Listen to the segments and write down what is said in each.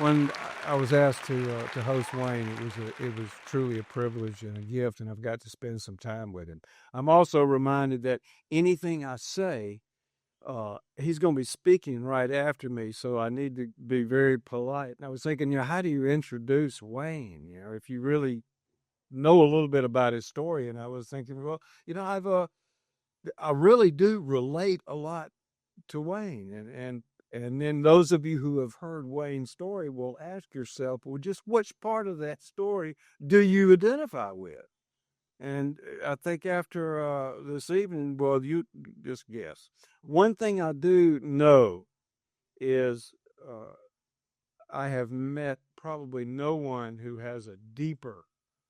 when I was asked to host Wayne, it was truly a privilege and a gift, and I've got to spend some time with him. I'm also reminded that anything I say, he's going to be speaking right after me, so I need to be very polite. And I was thinking, how do you introduce Wayne? If you really know a little bit about his story, and I was thinking, well, I really do relate a lot to Wayne, and then those of you who have heard Wayne's story will ask yourself, well, just which part of that story do you identify with? And I think after this evening, well, you just guess. One thing I do know is uh, I have met probably no one who has a deeper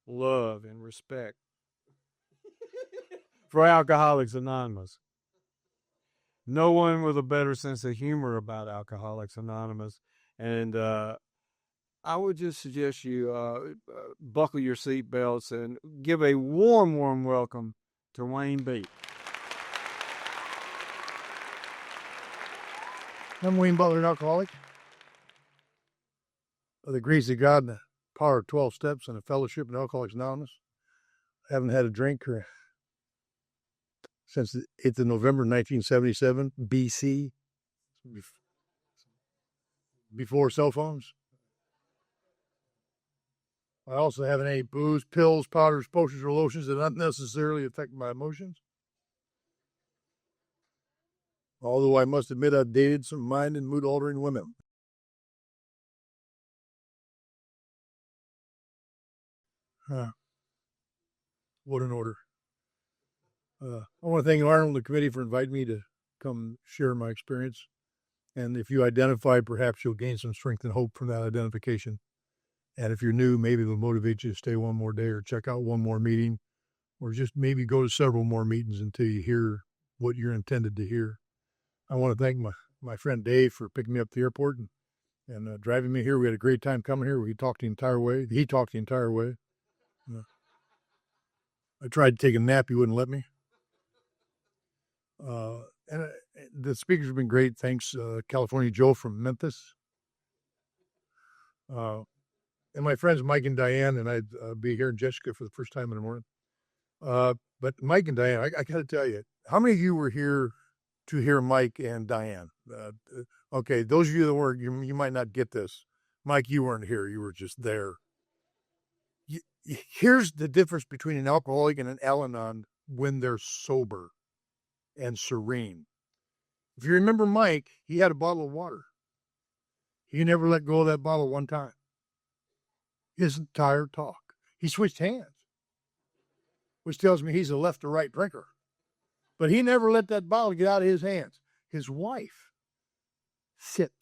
love and respect for Alcoholics Anonymous. No one with a better sense of humor about Alcoholics Anonymous. And I would just suggest you buckle your seatbelts and give a warm, warm welcome to Wayne B. I'm Wayne Butler, an alcoholic. By the grace of God and the power of 12 steps and a fellowship in Alcoholics Anonymous, I haven't had a drink since the 8th of November 1977, BC, before cell phones. I also haven't ate booze, pills, powders, potions, or lotions that not necessarily affect my emotions. Although I must admit I've dated some mind and mood-altering women. What an order. I want to thank Arnold and the committee for inviting me to come share my experience. And if you identify, perhaps you'll gain some strength and hope from that identification. And if you're new, maybe it'll motivate you to stay one more day or check out one more meeting, or just maybe go to several more meetings until you hear what you're intended to hear. I want to thank my friend Dave for picking me up at the airport and driving me here. We had a great time coming here. He talked the entire way. I tried to take a nap. He wouldn't let me. And the speakers have been great. Thanks, California Joe from Memphis. And my friends Mike and Diane, and I'd be hearing Jessica for the first time in the morning. But Mike and Diane, I got to tell you, how many of you were here to hear Mike and Diane? Okay, those of you that weren't, you might not get this. Mike, you weren't here. You were just there. Here's the difference between an alcoholic and an Al-Anon when they're sober and serene. If you remember Mike, he had a bottle of water. He never let go of that bottle one time. His entire talk. He switched hands, which tells me he's a left to right drinker. But he never let that bottle get out of his hands. His wife, sit.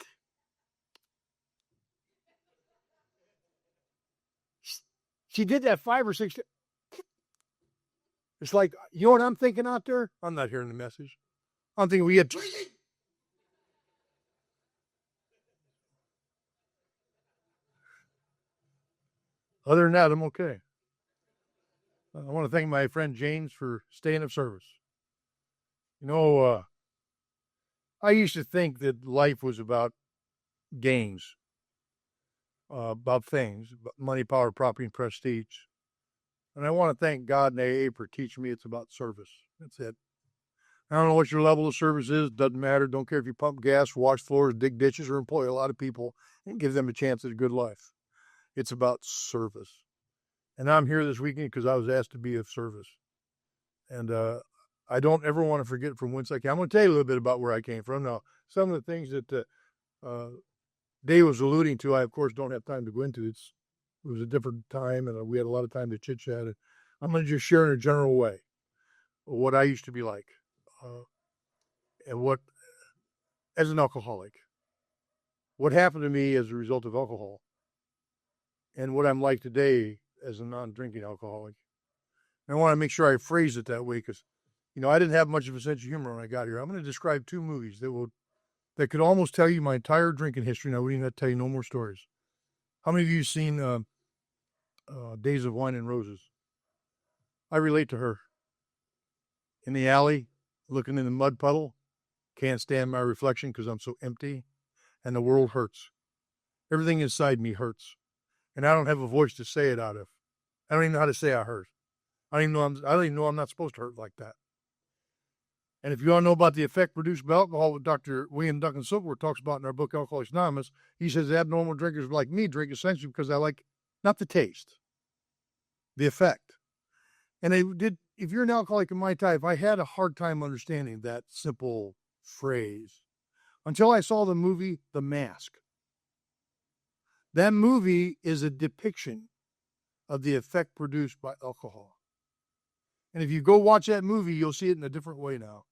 She did that 5 or 6 times. It's like, you know what I'm thinking out there? I'm not hearing the message. I'm thinking we had drinking. Other than that, I'm okay. I want to thank my friend James for staying of service. I used to think that life was about gains, about things, about money, power, property, and prestige. And I want to thank God and AA for teaching me it's about service. That's it. I don't know what your level of service is. Doesn't matter. Don't care if you pump gas, wash floors, dig ditches, or employ a lot of people and give them a chance at a good life. It's about service. And I'm here this weekend because I was asked to be of service. And I don't ever want to forget from whence I came. I'm going to tell you a little bit about where I came from. Now, some of the things that Dave was alluding to, I, of course, don't have time to go into. It was a different time, and we had a lot of time to chit-chat. I'm going to just share in a general way what I used to be like and what, as an alcoholic, what happened to me as a result of alcohol, and what I'm like today as a non-drinking alcoholic. And I want to make sure I phrase it that way because, I didn't have much of a sense of humor when I got here. I'm going to describe 2 movies that could almost tell you my entire drinking history, and I wouldn't even have to tell you no more stories. How many of you have seen Days of Wine and Roses? I relate to her. In the alley, looking in the mud puddle, can't stand my reflection because I'm so empty, and the world hurts. Everything inside me hurts. And I don't have a voice to say it out of. I don't even know how to say I hurt. I don't even know I'm not supposed to hurt like that. And if you want to know about the effect produced by alcohol, what Dr. William Duncan Silverworth talks about in our book, Alcoholics Anonymous, he says abnormal drinkers like me drink essentially because I like not the taste, the effect. And if you're an alcoholic in my type, I had a hard time understanding that simple phrase until I saw the movie The Mask. That movie is a depiction of the effect produced by alcohol. And if you go watch that movie, you'll see it in a different way now.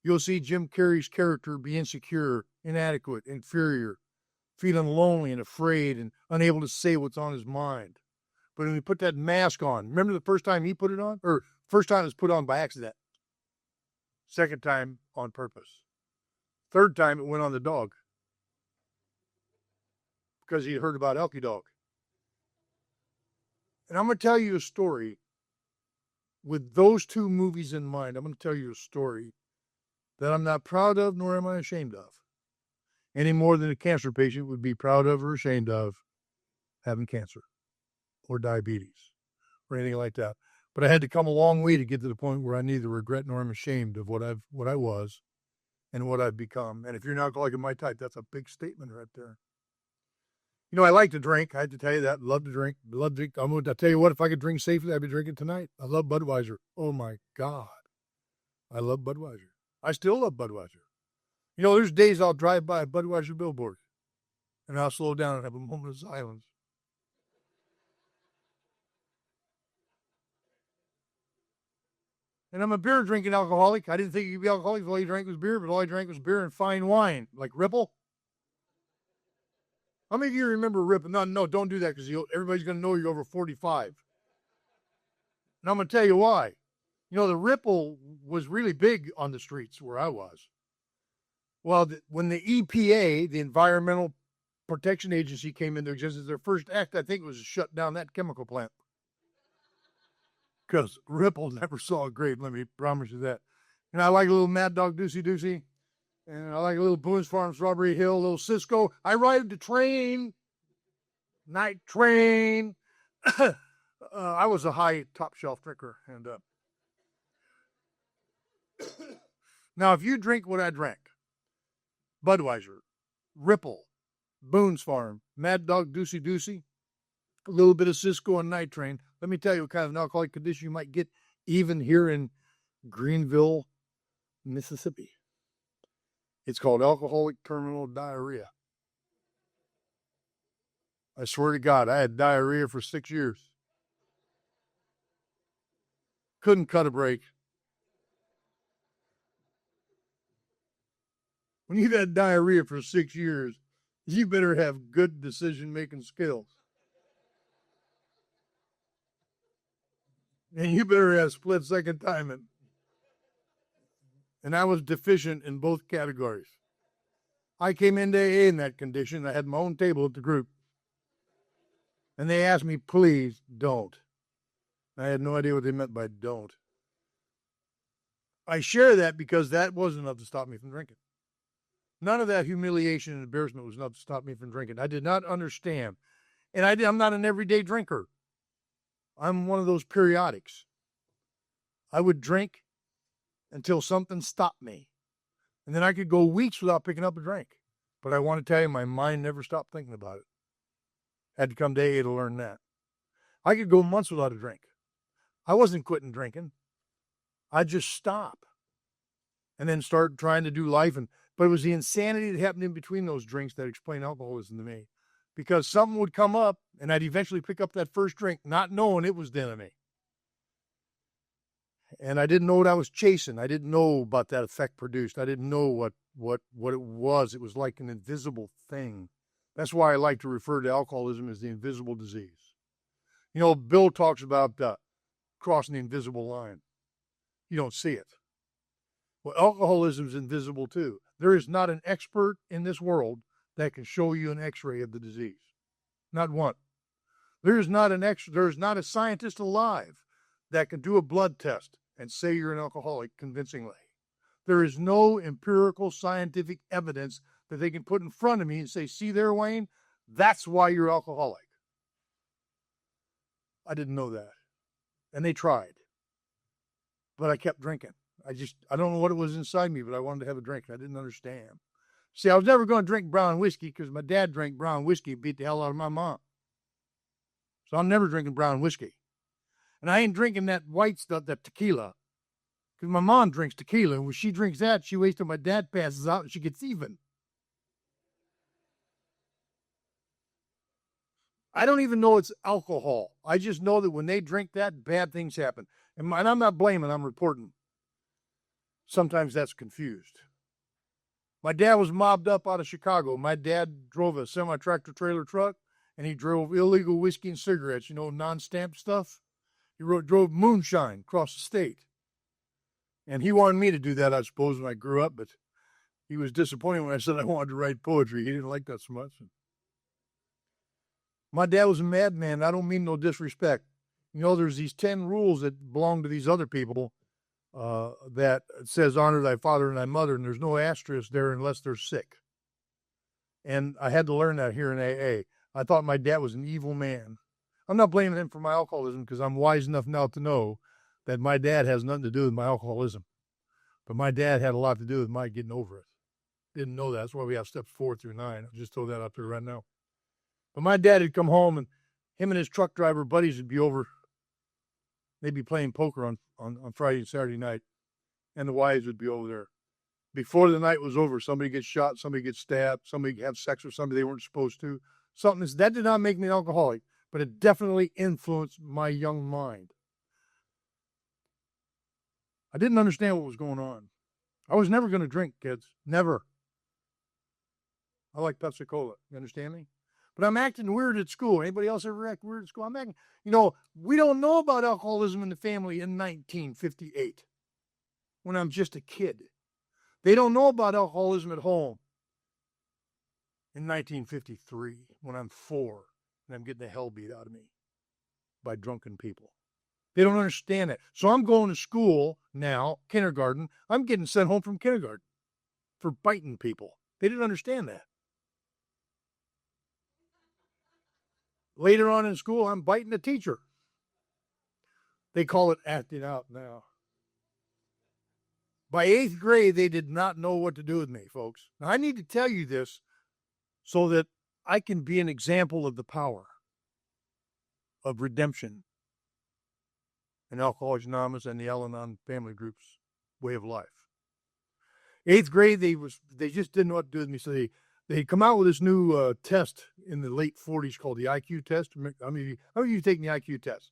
You'll see Jim Carrey's character be insecure, inadequate, inferior, feeling lonely and afraid and unable to say what's on his mind. But when he put that mask on, remember the first time he put it on? Or first time it was put on by accident. Second time on purpose. Third time it went on the dog. Because he heard about Elkie Dog. And I'm going to tell you a story with those two movies in mind. I'm going to tell you a story that I'm not proud of nor am I ashamed of. Any more than a cancer patient would be proud of or ashamed of having cancer or diabetes or anything like that. But I had to come a long way to get to the point where I neither regret nor am ashamed of what I was and what I've become. And if you're an alcoholic in my type, that's a big statement right there. You know, I like to drink. I had to tell you that. Love to drink. Love to drink. I'm going to tell you what, if I could drink safely, I'd be drinking tonight. I love Budweiser. Oh, my God. I love Budweiser. I still love Budweiser. You know, there's days I'll drive by a Budweiser billboard, and I'll slow down and have a moment of silence. And I'm a beer drinking alcoholic. I didn't think you could be alcoholic if all you drank was beer, but all I drank was beer and fine wine, like Ripple. How many of you remember Ripple? No, don't do that because everybody's going to know you're over 45. And I'm going to tell you why. You know, the Ripple was really big on the streets where I was. Well, when the EPA, the Environmental Protection Agency, came into existence, their first act, I think, was to shut down that chemical plant. Because Ripple never saw a grade, let me promise you that. And I like a little Mad Dog Deucey Deucey. And I like a little Boone's Farm Strawberry Hill, a little Cisco. I ride the train, night train. I was a high top shelf drinker. And now, if you drink what I drank, Budweiser, Ripple, Boone's Farm, Mad Dog Deucey Deucey, a little bit of Cisco and Night Train, let me tell you what kind of an alcoholic condition you might get even here in Greenville, Mississippi. It's called alcoholic terminal diarrhea. I swear to God, I had diarrhea for 6 years. Couldn't cut a break. When you've had diarrhea for 6 years, you better have good decision-making skills. And you better have split-second timing. And I was deficient in both categories. I came into AA in that condition. I had my own table at the group. And they asked me, please don't. I had no idea what they meant by don't. I share that because that wasn't enough to stop me from drinking. None of that humiliation and embarrassment was enough to stop me from drinking. I did not understand. And I'm not an everyday drinker. I'm one of those periodics. I would drink until something stopped me. And then I could go weeks without picking up a drink. But I want to tell you, my mind never stopped thinking about it. Had to come to AA to learn that. I could go months without a drink. I wasn't quitting drinking. I'd just stop. And then start trying to do life. But it was the insanity that happened in between those drinks that explained alcoholism to me. Because something would come up, and I'd eventually pick up that first drink, not knowing it was the enemy. And I didn't know what I was chasing. I didn't know about that effect produced. I didn't know what it was. It was like an invisible thing. That's why I like to refer to alcoholism as the invisible disease. You know, Bill talks about crossing the invisible line. You don't see it. Well, alcoholism is invisible too. There is not an expert in this world that can show you an x-ray of the disease. Not one. There is not a scientist alive that can do a blood test and say you're an alcoholic convincingly. There is no empirical scientific evidence that they can put in front of me and say, see there, Wayne, That's why you're alcoholic. I didn't know that. And they tried. But I kept drinking. I don't know what it was inside me, but I wanted to have a drink. I didn't understand. See, I was never going to drink brown whiskey because my dad drank brown whiskey and beat the hell out of my mom. So I'm never drinking brown whiskey. And I ain't drinking that white stuff, that tequila, because my mom drinks tequila. And when she drinks that, she waits till my dad passes out and she gets even. I don't even know it's alcohol. I just know that when they drink that, bad things happen. And I'm not blaming, I'm reporting. Sometimes that's confused. My dad was mobbed up out of Chicago. My dad drove a semi-tractor trailer truck, and he drove illegal whiskey and cigarettes, non-stamped stuff. He drove moonshine across the state. And he wanted me to do that, I suppose, when I grew up, but he was disappointed when I said I wanted to write poetry. He didn't like that so much. My dad was a madman. I don't mean no disrespect. There's these 10 rules that belong to these other people that says honor thy father and thy mother, and there's no asterisk there unless they're sick. And I had to learn that here in AA. I thought my dad was an evil man. I'm not blaming him for my alcoholism because I'm wise enough now to know that my dad has nothing to do with my alcoholism. But my dad had a lot to do with my getting over it. Didn't know that. That's why we have steps 4 through 9. I'll just throw that up there right now. But my dad would come home, and him and his truck driver buddies would be over. They'd be playing poker on Friday and Saturday night, and the wives would be over there. Before the night was over, somebody gets shot, somebody gets stabbed, somebody have sex with somebody they weren't supposed to. That did not make me an alcoholic, but it definitely influenced my young mind. I didn't understand what was going on. I was never going to drink, kids. Never. I like Pepsi Cola. You understand me? But I'm acting weird at school. Anybody else ever act weird at school? I'm acting, we don't know about alcoholism in the family in 1958 when I'm just a kid. They don't know about alcoholism at home in 1953 when I'm 4 and I'm getting the hell beat out of me by drunken people. They don't understand it. So I'm going to school now, kindergarten. I'm getting sent home from kindergarten for biting people. They didn't understand that. Later on in school, I'm biting a teacher. They call it acting out now. By 8th grade, they did not know what to do with me, folks. Now, I need to tell you this so that I can be an example of the power of redemption in Alcoholics Anonymous and the Al-Anon family group's way of life. 8th grade, they just didn't know what to do with me, so they come out with this new test in the late 40s called the IQ test. How many of you taking the IQ test?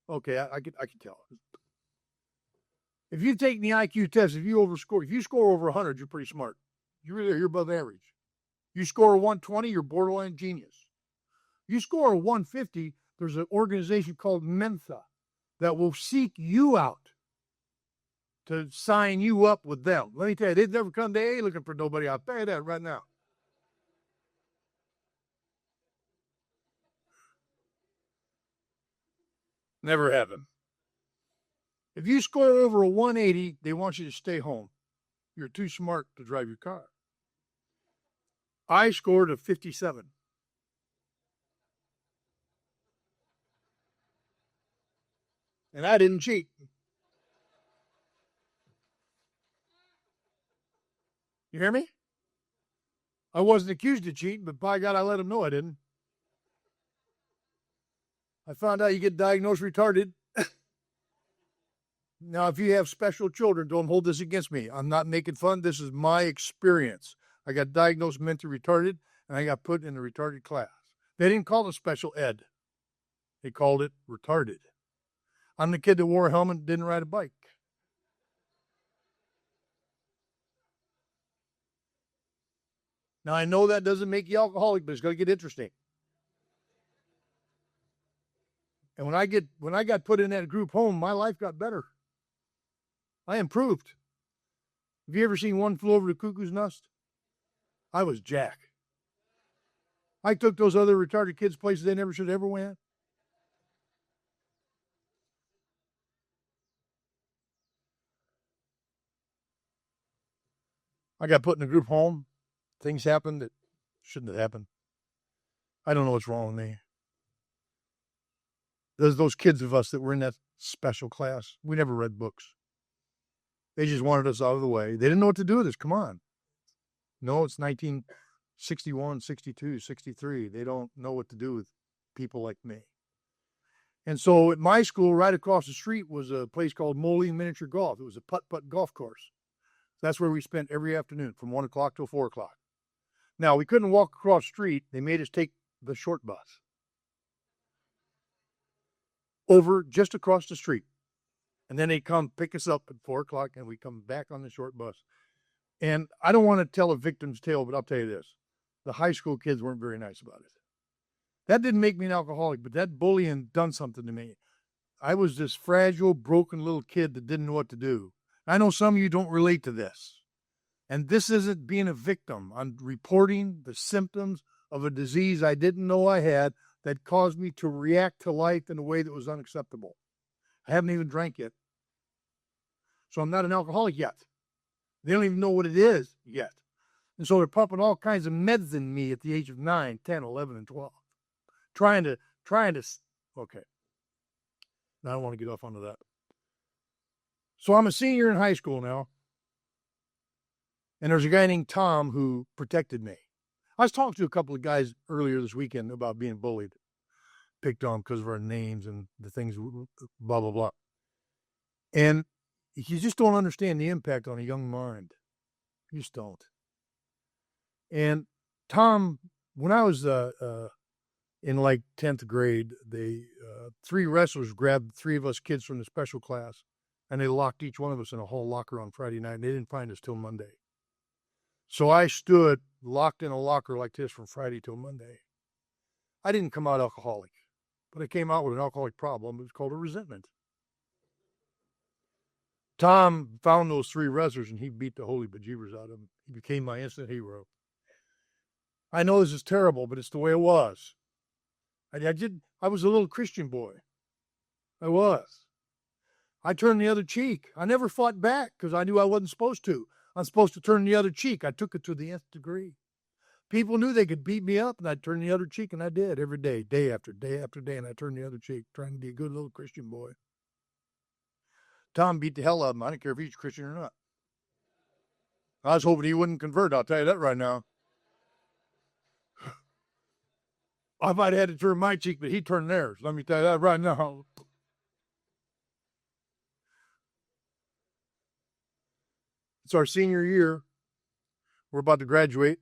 Okay, I can tell. If you take the IQ test, if you score over 100, you're pretty smart. You're above average. You score a 120, you're borderline genius. You score a 150, there's an organization called Mensa that will seek you out to sign you up with them. Let me tell you, they've never come to AA looking for nobody. I'll tell you that right now. Never happened. If you score over a 180, they want you to stay home. You're too smart to drive your car. I scored a 57. And I didn't cheat. You hear me? I wasn't accused of cheating, but by God, I let them know I didn't. I found out you get diagnosed retarded. Now, if you have special children, don't hold this against me. I'm not making fun. This is my experience. I got diagnosed mentally retarded, and I got put in the retarded class. They didn't call it special ed. They called it retarded. I'm the kid that wore a helmet and didn't ride a bike. Now, I know that doesn't make you alcoholic, but it's going to get interesting. And when I got put in that group home, my life got better. I improved. Have you ever seen One Flew Over the Cuckoo's Nest? I was Jack. I took those other retarded kids places they never should have ever went. I got put in a group home. Things happened that shouldn't have happened. I don't know what's wrong with me. There's those kids of us that were in that special class. We never read books. They just wanted us out of the way. They didn't know what to do with us. Come on. No, it's 1961, 62, 63. They don't know what to do with people like me. And so at my school, right across the street, was a place called Moline Miniature Golf. It was a putt-putt golf course. That's where we spent every afternoon from 1 o'clock till 4 o'clock. Now, we couldn't walk across the street. They made us take the short bus over just across the street. And then they come pick us up at 4 o'clock, and we come back on the short bus. And I don't want to tell a victim's tale, but I'll tell you this. The high school kids weren't very nice about it. That didn't make me an alcoholic, but that bullying done something to me. I was this fragile, broken little kid that didn't know what to do. I know some of you don't relate to this. And this isn't being a victim. I'm reporting the symptoms of a disease I didn't know I had that caused me to react to life in a way that was unacceptable. I haven't even drank yet. So I'm not an alcoholic yet. They don't even know what it is yet. And so they're pumping all kinds of meds in me at the age of 9, 10, 11, and 12. Trying to, okay. I don't want to get off onto that. So I'm a senior in high school now. And there's a guy named Tom who protected me. I was talking to a couple of guys earlier this weekend about being bullied, picked on because of our names and the things, blah, blah, blah. And you just don't understand the impact on a young mind. You just don't. And Tom, when I was in like 10th grade, they 3 wrestlers grabbed 3 of us kids from the special class, and they locked each one of us in a hall locker on Friday night, and they didn't find us till Monday. So I stood locked in a locker like this from Friday till Monday. I didn't come out alcoholic, but I came out with an alcoholic problem. It was called a resentment. Tom found those 3 wrestlers, and he beat the holy bejeebers out of them. He became my instant hero. I know this is terrible, but it's the way it was. I was a little Christian boy. I was. I turned the other cheek. I never fought back because I knew I wasn't supposed to. I'm supposed to turn the other cheek. I took it to the nth degree. People knew they could beat me up, and I'd turn the other cheek, and I did every day, day after day after day, and I turned the other cheek, trying to be a good little Christian boy. Tom beat the hell out of him. I didn't care if he's Christian or not. I was hoping he wouldn't convert, I'll tell you that right now. I might have had to turn my cheek, but he turned theirs. Let me tell you that right now. It's our senior year. We're about to graduate.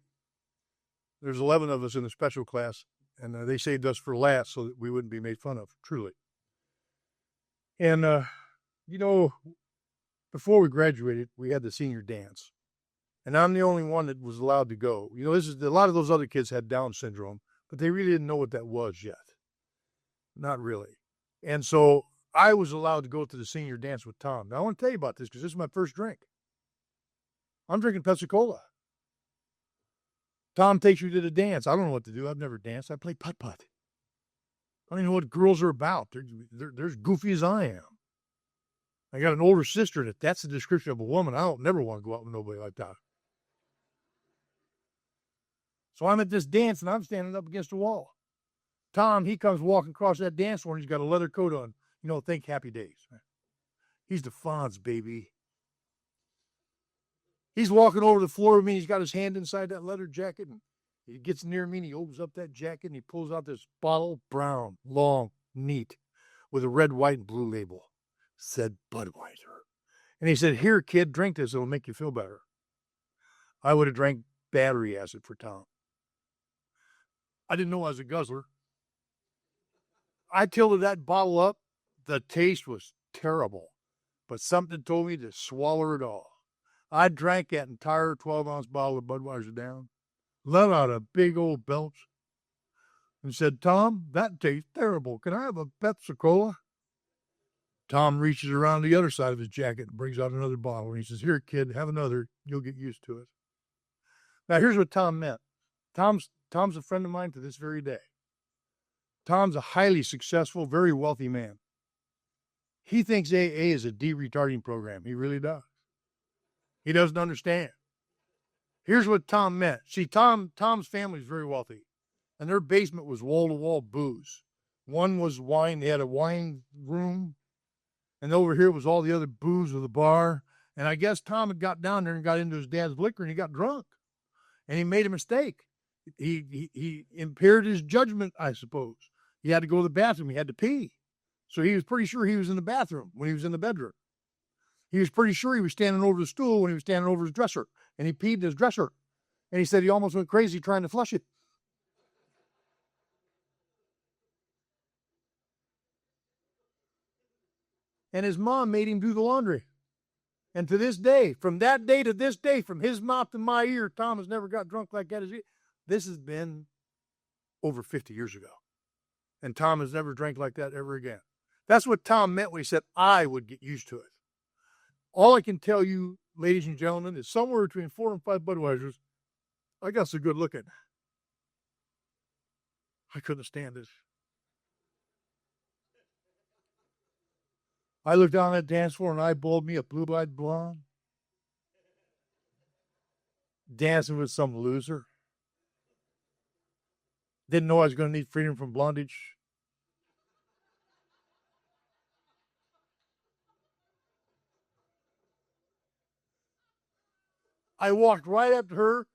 There's 11 of us in the special class, and they saved us for last so that we wouldn't be made fun of, truly. And, before we graduated, we had the senior dance. And I'm the only one that was allowed to go. A lot of those other kids had Down syndrome, but they really didn't know what that was yet. Not really. And so I was allowed to go to the senior dance with Tom. Now, I want to tell you about this because this is my first drink. I'm drinking Pepsi-Cola. Tom takes you to the dance. I don't know what to do. I've never danced. I play putt-putt. I don't even know what girls are about. They're as goofy as I am. I got an older sister that's the description of a woman. I don't never want to go out with nobody like that. So I'm at this dance, and I'm standing up against the wall. Tom, he comes walking across that dance floor, and he's got a leather coat on. Think Happy Days. He's the Fonz, baby. He's walking over the floor with me, and he's got his hand inside that leather jacket, and he gets near me, and he opens up that jacket, and he pulls out this bottle, brown, long, neat, with a red, white, and blue label. Said Budweiser. And he said, "Here, kid, drink this. It'll make you feel better." I would have drank battery acid for Tom. I didn't know I was a guzzler. I tilted that bottle up. The taste was terrible, but something told me to swallow it all. I drank that entire 12-ounce bottle of Budweiser down, let out a big old belch, and said, "Tom, that tastes terrible. Can I have a Pepsi-Cola?" Tom reaches around the other side of his jacket and brings out another bottle, and he says, "Here, kid, have another. You'll get used to it." Now, here's what Tom meant. Tom's a friend of mine to this very day. Tom's a highly successful, very wealthy man. He thinks AA is a de-retarding program. He really does. He doesn't understand. Here's what Tom meant. See, Tom's family is very wealthy, and their basement was wall-to-wall booze. One was wine. They had a wine room, and over here was all the other booze of the bar. And I guess Tom had got down there and got into his dad's liquor, and he got drunk, and he made a mistake. He impaired his judgment, I suppose. He had to go to the bathroom. He had to pee. So he was pretty sure he was in the bathroom when he was in the bedroom. He was pretty sure he was standing over the stool when he was standing over his dresser, and he peed in his dresser. And he said he almost went crazy trying to flush it. And his mom made him do the laundry. And to this day, from that day to this day, from his mouth to my ear, Tom has never got drunk like that. This has been over 50 years ago. And Tom has never drank like that ever again. That's what Tom meant when he said, I would get used to it. All I can tell you, ladies and gentlemen, is somewhere between 4 and 5 Budweisers, I got so good looking. I couldn't stand it. I looked down at that dance floor and eyeballed me a blue-eyed blonde dancing with some loser. Didn't know I was going to need freedom from blondage. I walked right up to her.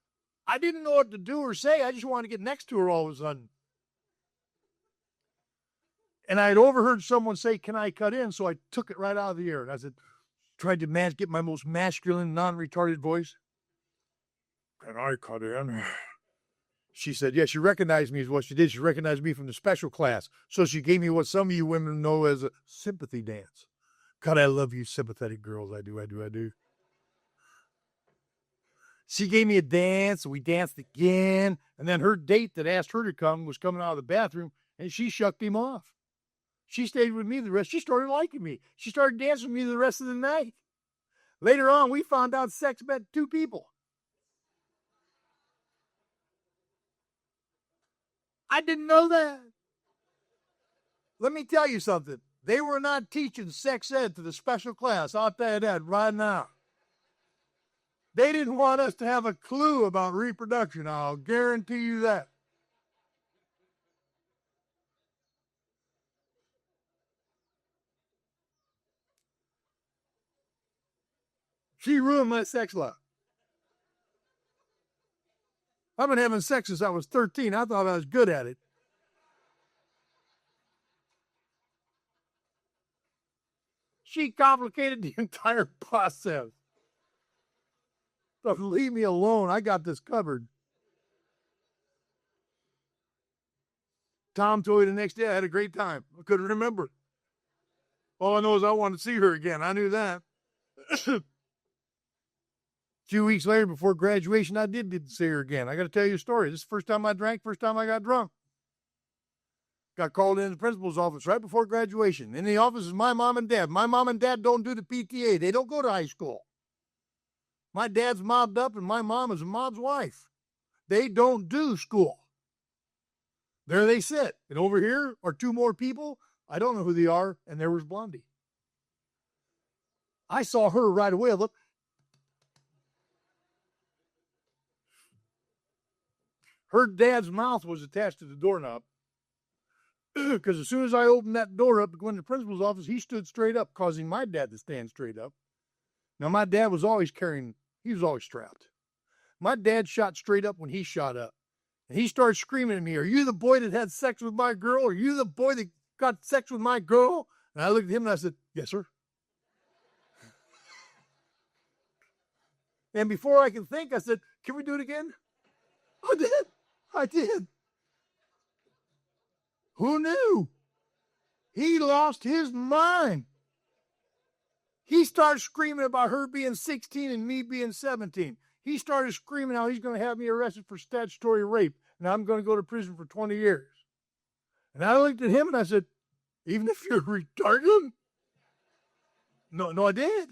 I didn't know what to do or say. I just wanted to get next to her all of a sudden. And I had overheard someone say, can I cut in? So I took it right out of the air. And I said, tried to get my most masculine, non-retarded voice. Can I cut in? She said, yes, she recognized me is what she did. She recognized me from the special class. So she gave me what some of you women know as a sympathy dance. God, I love you sympathetic girls. I do. She gave me a dance. We danced again. And then her date that asked her to come was coming out of the bathroom, and she shucked him off. She stayed with me the rest. She started liking me. She started dancing with me the rest of the night. Later on, we found out sex meant two people. I didn't know that. Let me tell you something. They were not teaching sex ed to the special class. I'll tell you that right now. They didn't want us to have a clue about reproduction. I'll guarantee you that. She ruined my sex life. I've been having sex since I was 13. I thought I was good at it. She complicated the entire process. So leave me alone. I got this covered. Tom told me the next day I had a great time. I couldn't remember. All I know is I wanted to see her again. I knew that. A few weeks later, before graduation, I did get to see her again. I got to tell you a story. This is the first time I drank, first time I got drunk. Got called into the principal's office right before graduation. In the office is my mom and dad. My mom and dad don't do the PTA. They don't go to high school. My dad's mobbed up and my mom is a mob's wife. They don't do school. There they sit. And over here are two more people. I don't know who they are. And there was Blondie. I saw her right away. Look. Her dad's mouth was attached to the doorknob. Because as soon as I opened that door up to go into the principal's office, he stood straight up, causing my dad to stand straight up. Now, my dad was always he was always strapped. My dad shot straight up when he shot up. And he started screaming at me, are you the boy that had sex with my girl? Are you the boy that got sex with my girl? And I looked at him and I said, yes, sir. And before I can think, I said, can we do it again? I did. Who knew? He lost his mind. He started screaming about her being 16 and me being 17. He started screaming how he's going to have me arrested for statutory rape and I'm going to go to prison for 20 years. And I looked at him and I said, even if you're retarded? No, I did.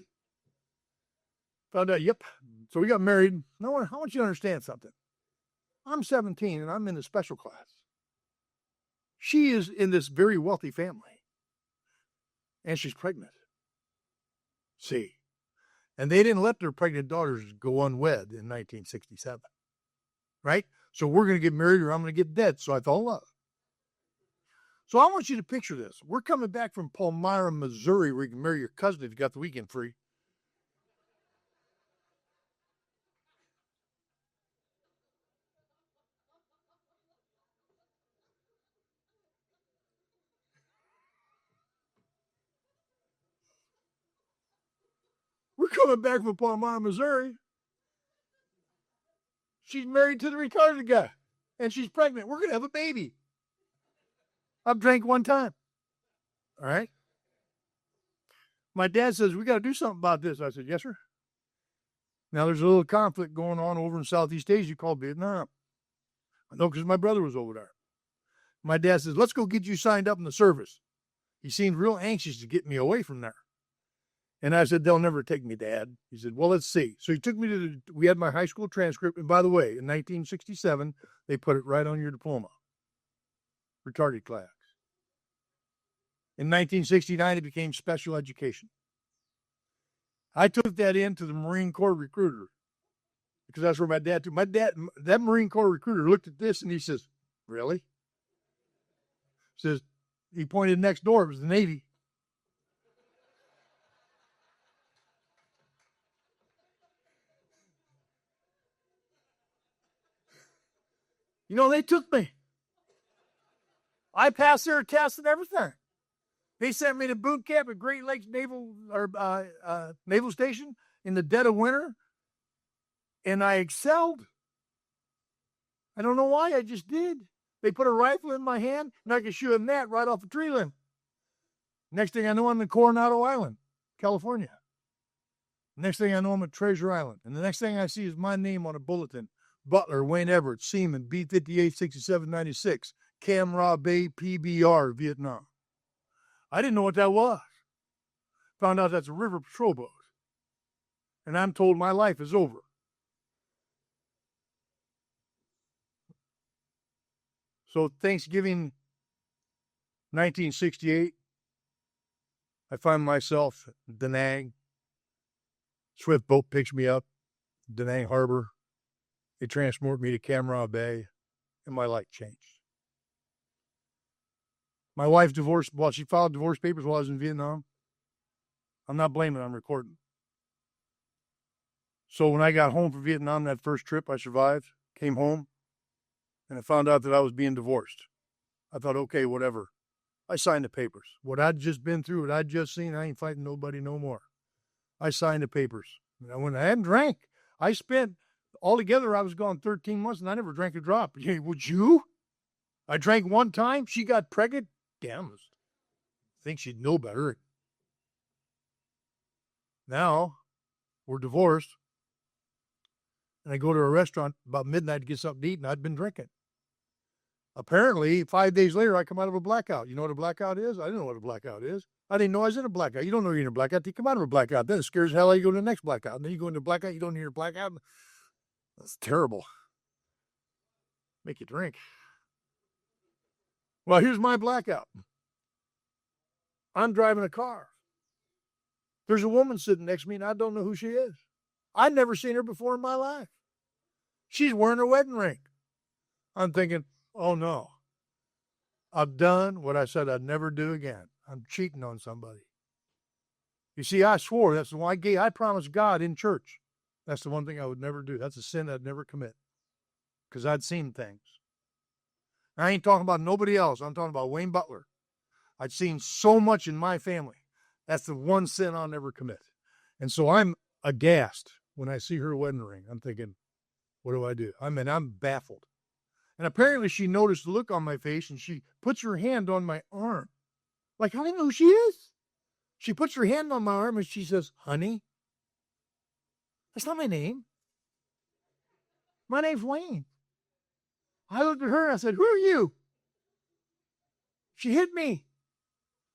Found out, yep. So we got married. No, I want you to understand something. I'm 17 and I'm in the special class. She is in this very wealthy family. And she's pregnant. See. And they didn't let their pregnant daughters go unwed in 1967. right? So we're going to get married or I'm going to get dead. So I fell in love. So I want you to picture this. We're coming back from Palmyra, Missouri, where you can marry your cousin if you got the weekend free. We're coming back from Palmyra, Missouri. She's married to the retarded guy, and she's pregnant. We're going to have a baby. I've drank one time. All right. My dad says, we got to do something about this. I said, yes, sir. Now there's a little conflict going on over in Southeast Asia called Vietnam. I know because my brother was over there. My dad says, let's go get you signed up in the service. He seemed real anxious to get me away from there. And I said, they'll never take me, Dad. He said, well, let's see. So he took me to we had my high school transcript. And by the way, in 1967, they put it right on your diploma. Retarded class. In 1969, it became special education. I took that into the Marine Corps recruiter because that's where my dad took. That Marine Corps recruiter looked at this and he says, really? Says, he pointed next door. It was the Navy. You know, they took me. I passed their test and everything. They sent me to boot camp at Great Lakes Naval Station in the dead of winter, and I excelled. I don't know why, I just did. They put a rifle in my hand, and I could shoot a gnat right off a tree limb. Next thing I know, I'm in Coronado Island, California. Next thing I know, I'm at Treasure Island. And the next thing I see is my name on a bulletin. Butler, Wayne Everett, Seaman, B-58, 6796, Cam Ra Bay, PBR, Vietnam. I didn't know what that was. Found out that's a river patrol boat. And I'm told my life is over. So Thanksgiving 1968, I find myself in Da Nang. Swift boat picks me up, Da Nang Harbor. They transport me to Cam Ra Bay, and my life changed. My wife divorced, well, she filed divorce papers while I was in Vietnam. I'm not blaming, I'm recording. So when I got home from Vietnam, that first trip, I survived, came home, and I found out that I was being divorced. I thought, okay, whatever. I signed the papers. What I'd just been through, what I'd just seen, I ain't fighting nobody no more. I signed the papers. And when I hadn't drank, I spent, altogether, I was gone 13 months, and I never drank a drop. Would you? I drank one time. She got pregnant. Damn, I think she'd know better. Now, we're divorced. And I go to a restaurant about midnight to get something to eat, and I'd been drinking. Apparently, 5 days later, I come out of a blackout. You know what a blackout is? I didn't know what a blackout is. I didn't know I was in a blackout. You don't know you're in a blackout till you come out of a blackout. Then it scares the hell out of you. You go to the next blackout. And then you go into a blackout, you don't hear a blackout. That's terrible. Make you drink. Well, here's my blackout. I'm driving a car. There's a woman sitting next to me, and I don't know who she is. I'd never seen her before in my life. She's wearing her wedding ring. I'm thinking, oh no. I've done what I said I'd never do again. I'm cheating on somebody. You see, I swore, that's the one I promised God in church. That's the one thing I would never do. That's a sin I'd never commit. Because I'd seen things. I ain't talking about nobody else. I'm talking about Wayne Butler. I'd seen so much in my family. That's the one sin I'll never commit. And so I'm aghast when I see her wedding ring. I'm thinking, what do I do? I'm baffled. And apparently she noticed the look on my face, and she puts her hand on my arm. Like, I don't know who she is. She puts her hand on my arm and she says, honey, that's not my name. My name's Wayne. I looked at her and I said, who are you? She hit me.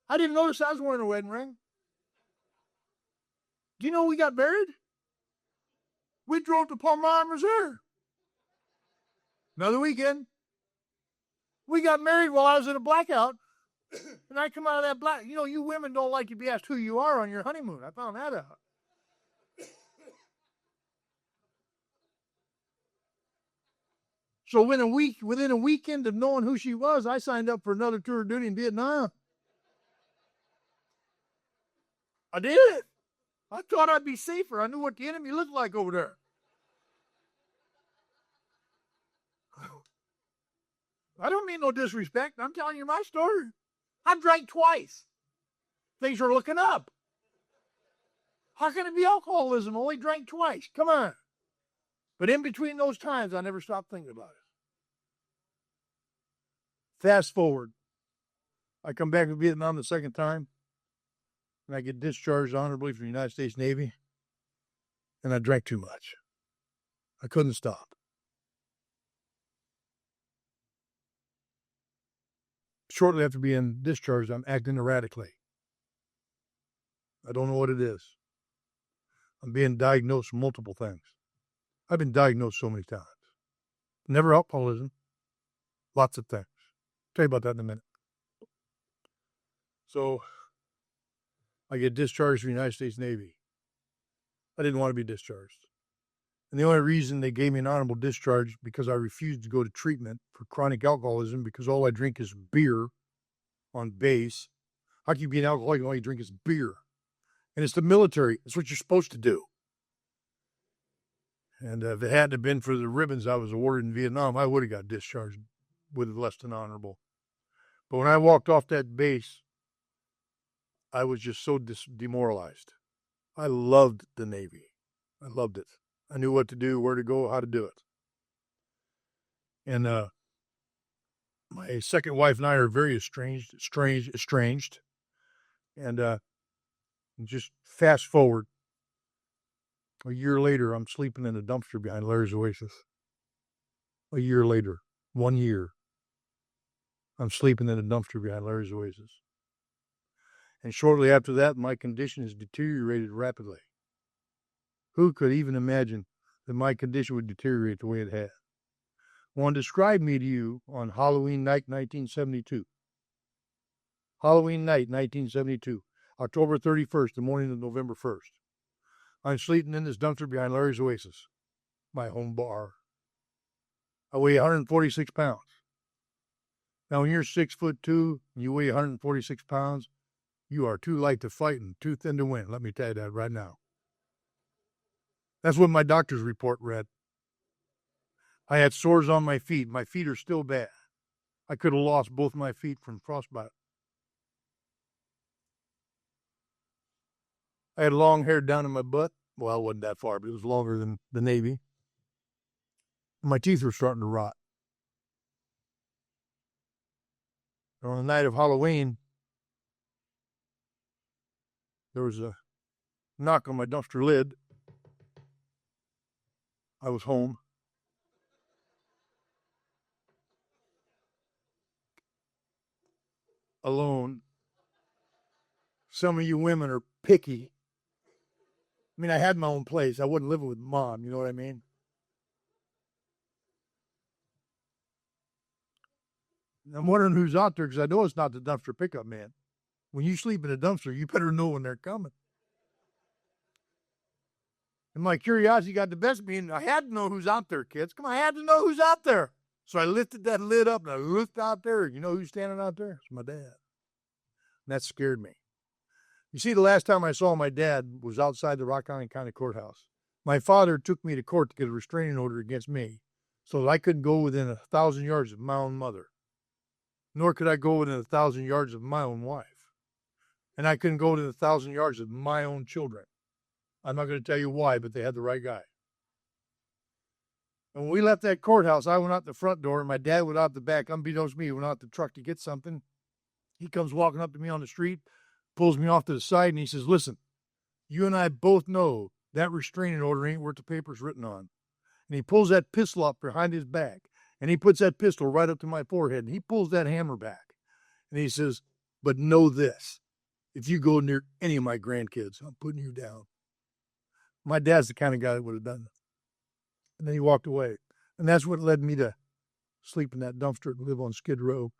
I didn't notice I was wearing a wedding ring. Do you know we got married? We drove to Palmyra, Missouri. Another weekend. We got married while I was in a blackout. And I come out of that black. You know, you women don't like to be asked who you are on your honeymoon. I found that out. So within a weekend of knowing who she was, I signed up for another tour of duty in Vietnam. I did. I thought I'd be safer. I knew what the enemy looked like over there. I don't mean no disrespect. I'm telling you my story. I've drank twice. Things are looking up. How can it be alcoholism? I only drank twice. Come on. But in between those times, I never stopped thinking about it. Fast forward. I come back to Vietnam the second time, and I get discharged honorably from the United States Navy, and I drank too much. I couldn't stop. Shortly after being discharged, I'm acting erratically. I don't know what it is. I'm being diagnosed with multiple things. I've been diagnosed so many times. Never alcoholism. Lots of things. I'll tell you about that in a minute. So, I get discharged from the United States Navy. I didn't want to be discharged. And the only reason they gave me an honorable discharge because I refused to go to treatment for chronic alcoholism because all I drink is beer on base. How can you be an alcoholic and all you drink is beer? And it's the military. It's what you're supposed to do. And if it hadn't been for the ribbons I was awarded in Vietnam, I would have got discharged with less than honorable. But when I walked off that base, I was just so demoralized. I loved the Navy. I loved it. I knew what to do, where to go, how to do it. And my second wife and I are very estranged. And just fast forward, a year later, I'm sleeping in a dumpster behind Larry's Oasis. A year later, 1 year, I'm sleeping in a dumpster behind Larry's Oasis. And shortly after that, my condition has deteriorated rapidly. Who could even imagine that my condition would deteriorate the way it had? I want to describe me to you on Halloween night, 1972. Halloween night, 1972. October 31st, the morning of November 1st. I'm sleeping in this dumpster behind Larry's Oasis, my home bar. I weigh 146 pounds. Now, when you're 6'2" and you weigh 146 pounds, you are too light to fight and too thin to win. Let me tell you that right now. That's what my doctor's report read. I had sores on my feet. My feet are still bad. I could have lost both my feet from frostbite. I had long hair down in my butt. Well, it wasn't that far, but it was longer than the Navy. My teeth were starting to rot. On the night of Halloween, there was a knock on my dumpster lid. I was home. Alone. Some of you women are picky. I mean, I had my own place. I wasn't living with mom, you know what I mean? I'm wondering who's out there because I know it's not the dumpster pickup man. When you sleep in a dumpster, you better know when they're coming. And my curiosity got the best of me, and I had to know who's out there, kids. Come on, I had to know who's out there. So I lifted that lid up, and I looked out there. You know who's standing out there? It's my dad. And that scared me. You see, the last time I saw my dad was outside the Rock Island County Courthouse. My father took me to court to get a restraining order against me so that I couldn't go within 1,000 yards of my own mother. Nor could I go within 1,000 yards of my own wife. And I couldn't go within 1,000 yards of my own children. I'm not going to tell you why, but they had the right guy. And when we left that courthouse, I went out the front door, and my dad went out the back. Unbeknownst to me, he went out the truck to get something. He comes walking up to me on the street, pulls me off to the side, and he says, listen, you and I both know that restraining order ain't worth the paper's written on. And he pulls that pistol up behind his back, and he puts that pistol right up to my forehead, and he pulls that hammer back. And he says, but know this, if you go near any of my grandkids, I'm putting you down. My dad's the kind of guy that would have done that. And then he walked away. And that's what led me to sleep in that dumpster and live on Skid Row.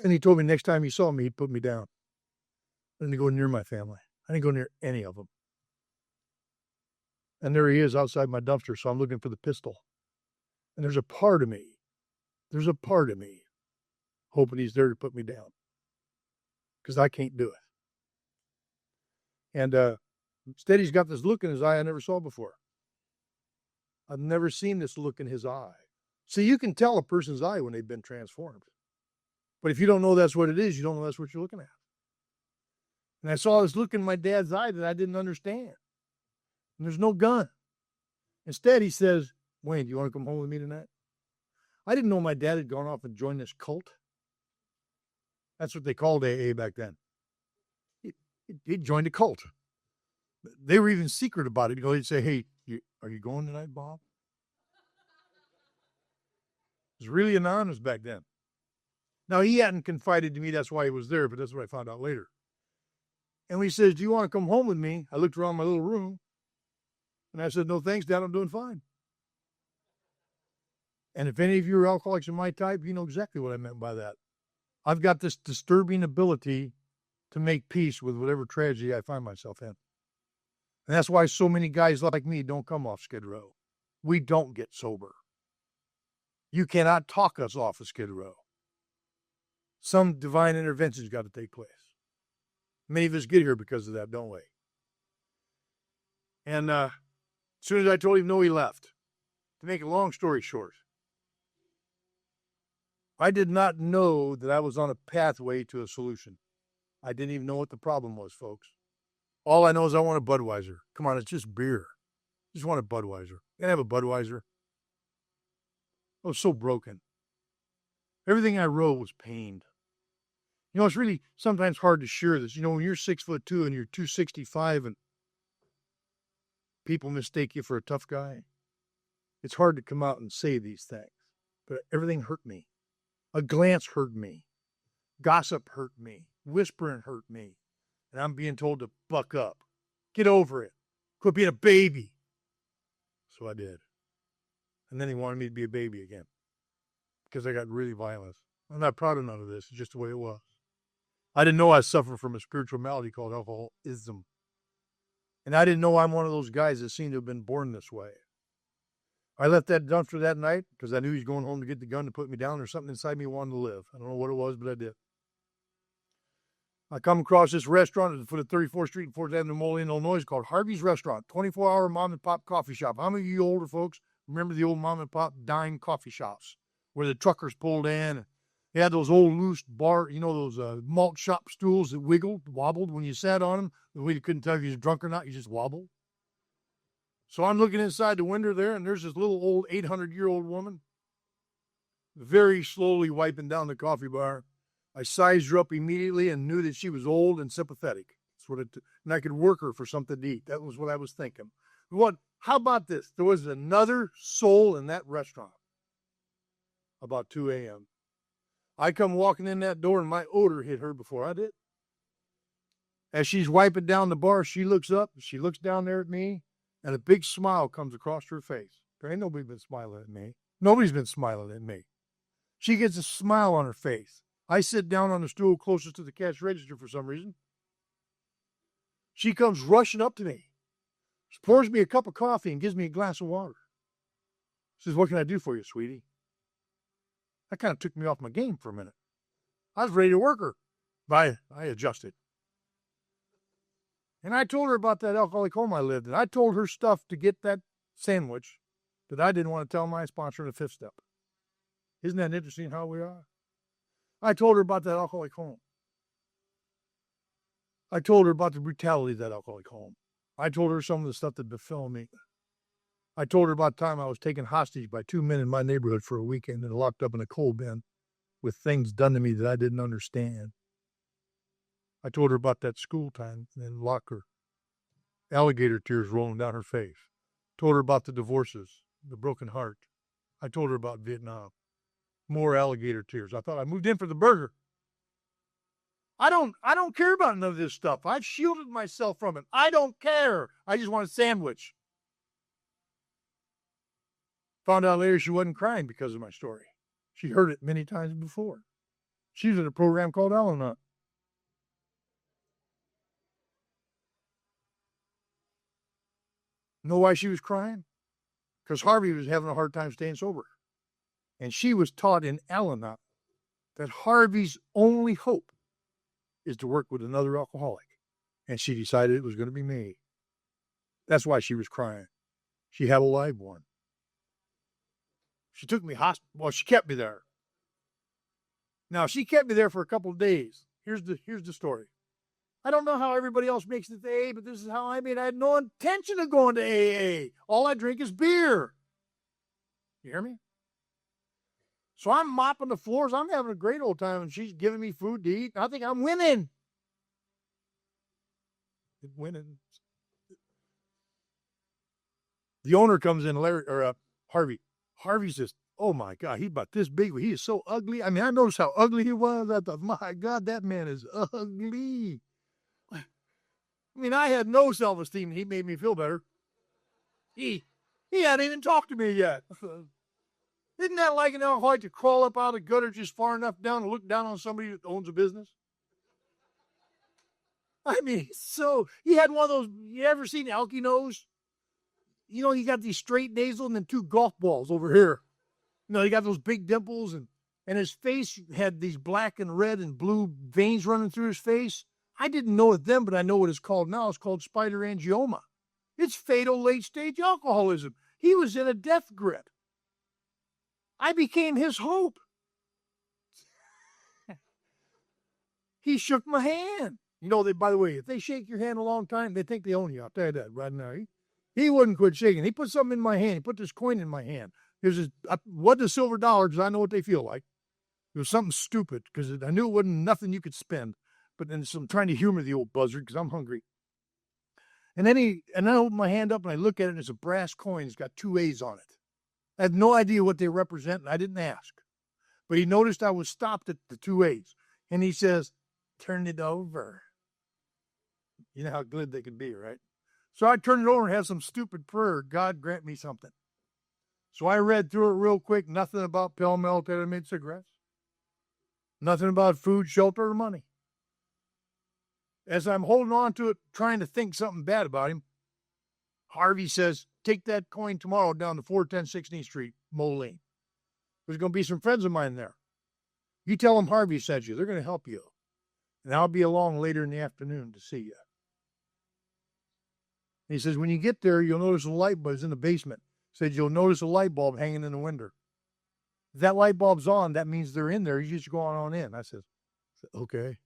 And he told me next time he saw me, he'd put me down. I didn't go near my family. I didn't go near any of them. And there he is outside my dumpster, so I'm looking for the pistol. And there's a part of me there's a part of me hoping he's there to put me down because I can't do it. And instead, he's got this look in his eye I never saw before. I've never seen this look in his eye. See, you can tell a person's eye when they've been transformed. But if you don't know that's what it is, you don't know that's what you're looking at. And I saw this look in my dad's eye that I didn't understand. And there's no gun. Instead, he says, Wayne, do you want to come home with me tonight? I didn't know my dad had gone off and joined this cult. That's what they called AA back then. He joined a cult. They were even secret about it. They'd say, hey, are you going tonight, Bob? It was really anonymous back then. Now, he hadn't confided to me that's why he was there, but that's what I found out later. And he says, do you want to come home with me? I looked around my little room, and I said, no, thanks, Dad, I'm doing fine. And if any of you are alcoholics in my type, you know exactly what I meant by that. I've got this disturbing ability to make peace with whatever tragedy I find myself in. And that's why so many guys like me don't come off Skid Row. We don't get sober. You cannot talk us off of Skid Row. Some divine intervention's got to take place. Many of us get here because of that, don't we? And as soon as I told him no, he left. To make a long story short, I did not know that I was on a pathway to a solution. I didn't even know what the problem was, folks. All I know is I want a Budweiser. Come on, it's just beer. I just want a Budweiser. Can I have a Budweiser? I was so broken. Everything I wrote was pained. You know, it's really sometimes hard to share this. You know, when you're 6'2" and you're 265 and people mistake you for a tough guy, it's hard to come out and say these things. But everything hurt me. A glance hurt me. Gossip hurt me. Whispering hurt me. And I'm being told to buck up. Get over it. Quit being a baby. So I did. And then he wanted me to be a baby again. Because I got really violent. I'm not proud of none of this. It's just the way it was. I didn't know I suffered from a spiritual malady called alcoholism. And I didn't know I'm one of those guys that seem to have been born this way. I left that dumpster that night because I knew he was going home to get the gun to put me down. There's something inside me wanted to live. I don't know what it was, but I did. I come across this restaurant at the foot of 34th Street and 4th Avenue, Moline, Illinois, called Harvey's Restaurant, 24-hour mom and pop coffee shop. How many of you older folks remember the old mom and pop dime coffee shops where the truckers pulled in? They had those old loose bar, you know, those malt shop stools that wobbled when you sat on them. The way you couldn't tell if you was drunk or not, you just wobbled. So I'm looking inside the window there, and there's this little old 800-year-old woman very slowly wiping down the coffee bar. I sized her up immediately and knew that she was old and sympathetic. That's what and I could work her for something to eat. That was what I was thinking. How about this? There was another soul in that restaurant about 2 a.m. I come walking in that door, and my odor hit her before I did. As she's wiping down the bar, she looks up, she looks down there at me, and a big smile comes across her face. There ain't nobody been smiling at me. Nobody's been smiling at me. She gets a smile on her face. I sit down on the stool closest to the cash register for some reason. She comes rushing up to me. She pours me a cup of coffee and gives me a glass of water. She says, what can I do for you, sweetie? That kind of took me off my game for a minute. I was ready to work her, but I adjusted. And I told her about that alcoholic home I lived in. I told her stuff to get that sandwich that I didn't want to tell my sponsor in the fifth step. Isn't that interesting how we are? I told her about that alcoholic home. I told her about the brutality of that alcoholic home. I told her some of the stuff that befell me. I told her about the time I was taken hostage by 2 men in my neighborhood for a weekend and locked up in a coal bin with things done to me that I didn't understand. I told her about that school time in the locker, alligator tears rolling down her face. Told her about the divorces, the broken heart. I told her about Vietnam. More alligator tears. I thought I moved in for the burger. I don't care about none of this stuff. I've shielded myself from it. I don't care. I just want a sandwich. Found out later she wasn't crying because of my story. She heard it many times before. She was in a program called Al-Anon. Know why she was crying? Because Harvey was having a hard time staying sober. And she was taught in Al-Anon that Harvey's only hope is to work with another alcoholic. And she decided it was going to be me. That's why she was crying. She had a live one. She took me hospital. Well, she kept me there. Now, she kept me there for a couple of days. Here's the story. I don't know how everybody else makes it to AA, but this is how I made. I had no intention of going to AA. All I drink is beer. You hear me? So I'm mopping the floors. I'm having a great old time, and she's giving me food to eat. I think I'm winning. Winning. The owner comes in, Harvey. Harvey's just, oh my God, he's about this big. He is so ugly. I mean, I noticed how ugly he was. I thought, my God, that man is ugly. I mean, I had no self-esteem, and he made me feel better. He hadn't even talked to me yet. Isn't that like an alcoholic to crawl up out of the gutter just far enough down to look down on somebody that owns a business? I mean, so he had one of those, you ever seen Elky nose? You know, he got these straight nasal and then two golf balls over here. You know, he got those big dimples, and his face had these black and red and blue veins running through his face. I didn't know it then, but I know what it's called now. It's called spider angioma. It's fatal late-stage alcoholism. He was in a death grip. I became his hope. He shook my hand. You know, by the way, if they shake your hand a long time, they think they own you. I'll tell you that right now. He wouldn't quit shaking. He put something in my hand. He put this coin in my hand. What a silver dollar, because I know what they feel like. It was something stupid, because I knew it wasn't nothing you could spend. But then I'm trying to humor the old buzzard, because I'm hungry. And then I open my hand up, and I look at it, and it's a brass coin. It's got 2 A's on it. I had no idea what they represent, and I didn't ask. But he noticed I was stopped at the 2 A's. And he says, turn it over. You know how good they can be, right? So I turned it over and had some stupid prayer. God grant me something. So I read through it real quick. Nothing about Pell-Mell Tailor-Made cigarettes. Nothing about food, shelter, or money. As I'm holding on to it, trying to think something bad about him, Harvey says, take that coin tomorrow down to 410 16th Street, Moline. There's going to be some friends of mine there. You tell them Harvey sent you. They're going to help you. And I'll be along later in the afternoon to see you. He says, when you get there, you'll notice a light bulb is in the basement. He said, you'll notice a light bulb hanging in the window. If that light bulb's on, that means they're in there. You just go on in. I said, okay.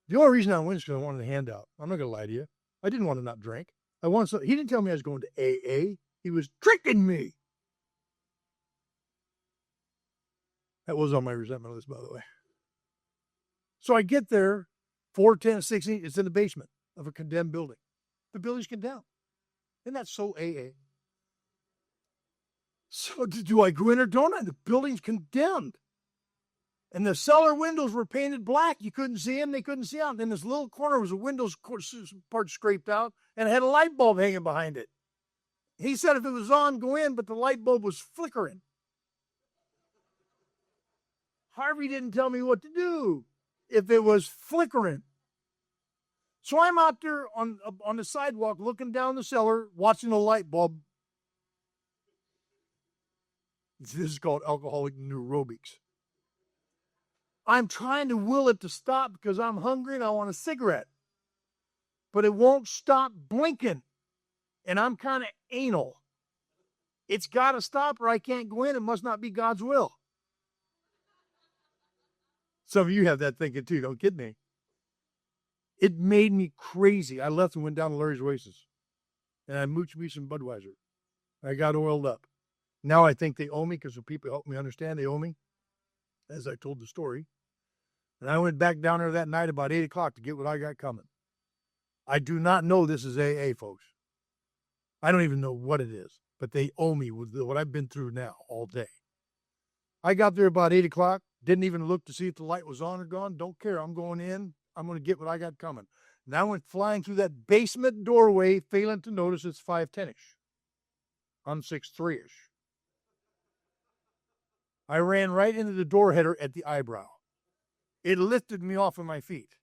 The only reason I went is because I wanted a handout. I'm not going to lie to you. I didn't want to not drink. He didn't tell me I was going to AA. He was tricking me. That was on my resentment list, by the way. So I get there, 410 16, it's in the basement of a condemned building. The building's condemned. Isn't that so AA? So do I go in or don't I? The building's condemned. And the cellar windows were painted black. You couldn't see in, they couldn't see out. In this little corner was a windows part scraped out, and it had a light bulb hanging behind it. He said if it was on, go in, but the light bulb was flickering. Harvey didn't tell me what to do if it was flickering. So I'm out there on the sidewalk looking down the cellar, watching the light bulb. This is called alcoholic neurobics. I'm trying to will it to stop because I'm hungry and I want a cigarette. But it won't stop blinking. And I'm kind of anal. It's got to stop or I can't go in. It must not be God's will. Some of you have that thinking too, don't kid me. It made me crazy. I left and went down to Larry's Oasis. And I mooched me some Budweiser. I got oiled up. Now I think they owe me because the people helped me understand they owe me, as I told the story. And I went back down there that night about 8 o'clock to get what I got coming. I do not know this is AA, folks. I don't even know what it is, but they owe me with what I've been through now all day. I got there about 8 o'clock, didn't even look to see if the light was on or gone. Don't care. I'm going in. I'm going to get what I got coming. And I went flying through that basement doorway, failing to notice it's 5'10-ish. I'm 6'3-ish. I ran right into the door header at the eyebrow. It lifted me off of my feet.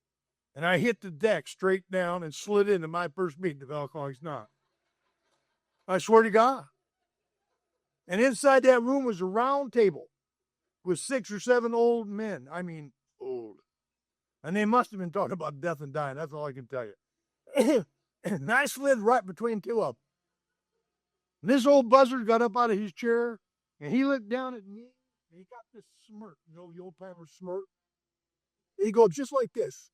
And I hit the deck straight down and slid into my first meeting of Alcoholics Anonymous. I swear to God. And inside that room was a round table with 6 or 7 old men. I mean, old. And they must have been talking about death and dying. That's all I can tell you. And I slid right between two of them. And this old buzzard got up out of his chair, and he looked down at me, and he got this smirk, the old-timer smirk. He goes just like this.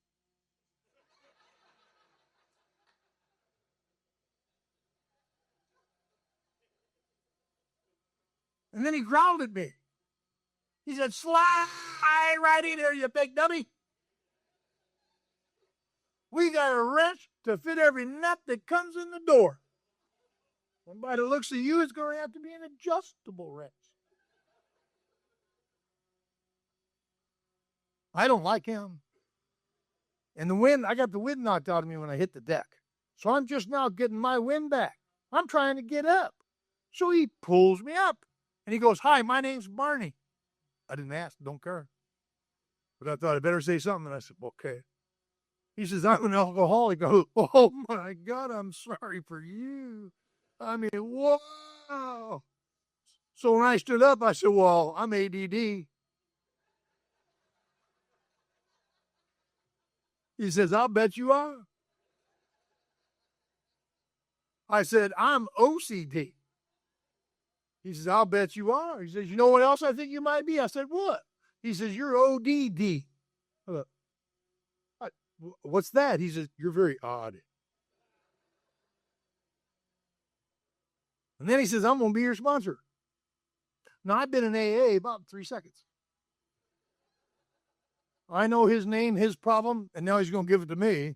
And then he growled at me. He said, "Slide right in here, you big dummy. We got a wrench to fit every nut that comes in the door. And by the looks of you, it's going to have to be an adjustable wrench." I don't like him. And I got the wind knocked out of me when I hit the deck. So I'm just now getting my wind back. I'm trying to get up. So he pulls me up. And he goes, "Hi, my name's Barney." I didn't ask, don't care. But I thought I better say something. And I said, "Okay." He says, "I'm an alcoholic." I go, "Oh my God, I'm sorry for you." I mean, wow. So when I stood up, I said, "Well, I'm ADD." He says, "I'll bet you are." I said, "I'm OCD." He says, "I'll bet you are." He says, "You know what else I think you might be?" I said, "What?" He says, "You're ODD." I thought, "What's that?" He says, "You're very odd." And then he says, "I'm going to be your sponsor." Now, I've been in AA about 3 seconds. I know his name, his problem, and now he's going to give it to me.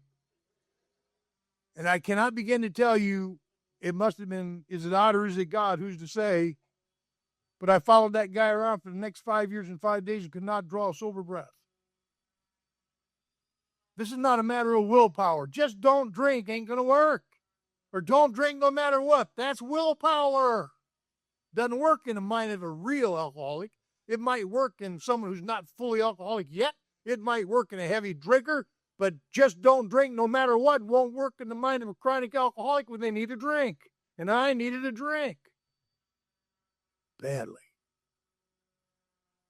And I cannot begin to tell you, it must have been, is it odd or is it God? Who's to say? But I followed that guy around for the next 5 years and 5 days and could not draw a sober breath. This is not a matter of willpower. Just don't drink ain't going to work. Or don't drink no matter what. That's willpower. Doesn't work in the mind of a real alcoholic. It might work in someone who's not fully alcoholic yet. It might work in a heavy drinker, but just don't drink no matter what won't work in the mind of a chronic alcoholic when they need a drink. And I needed a drink. Badly.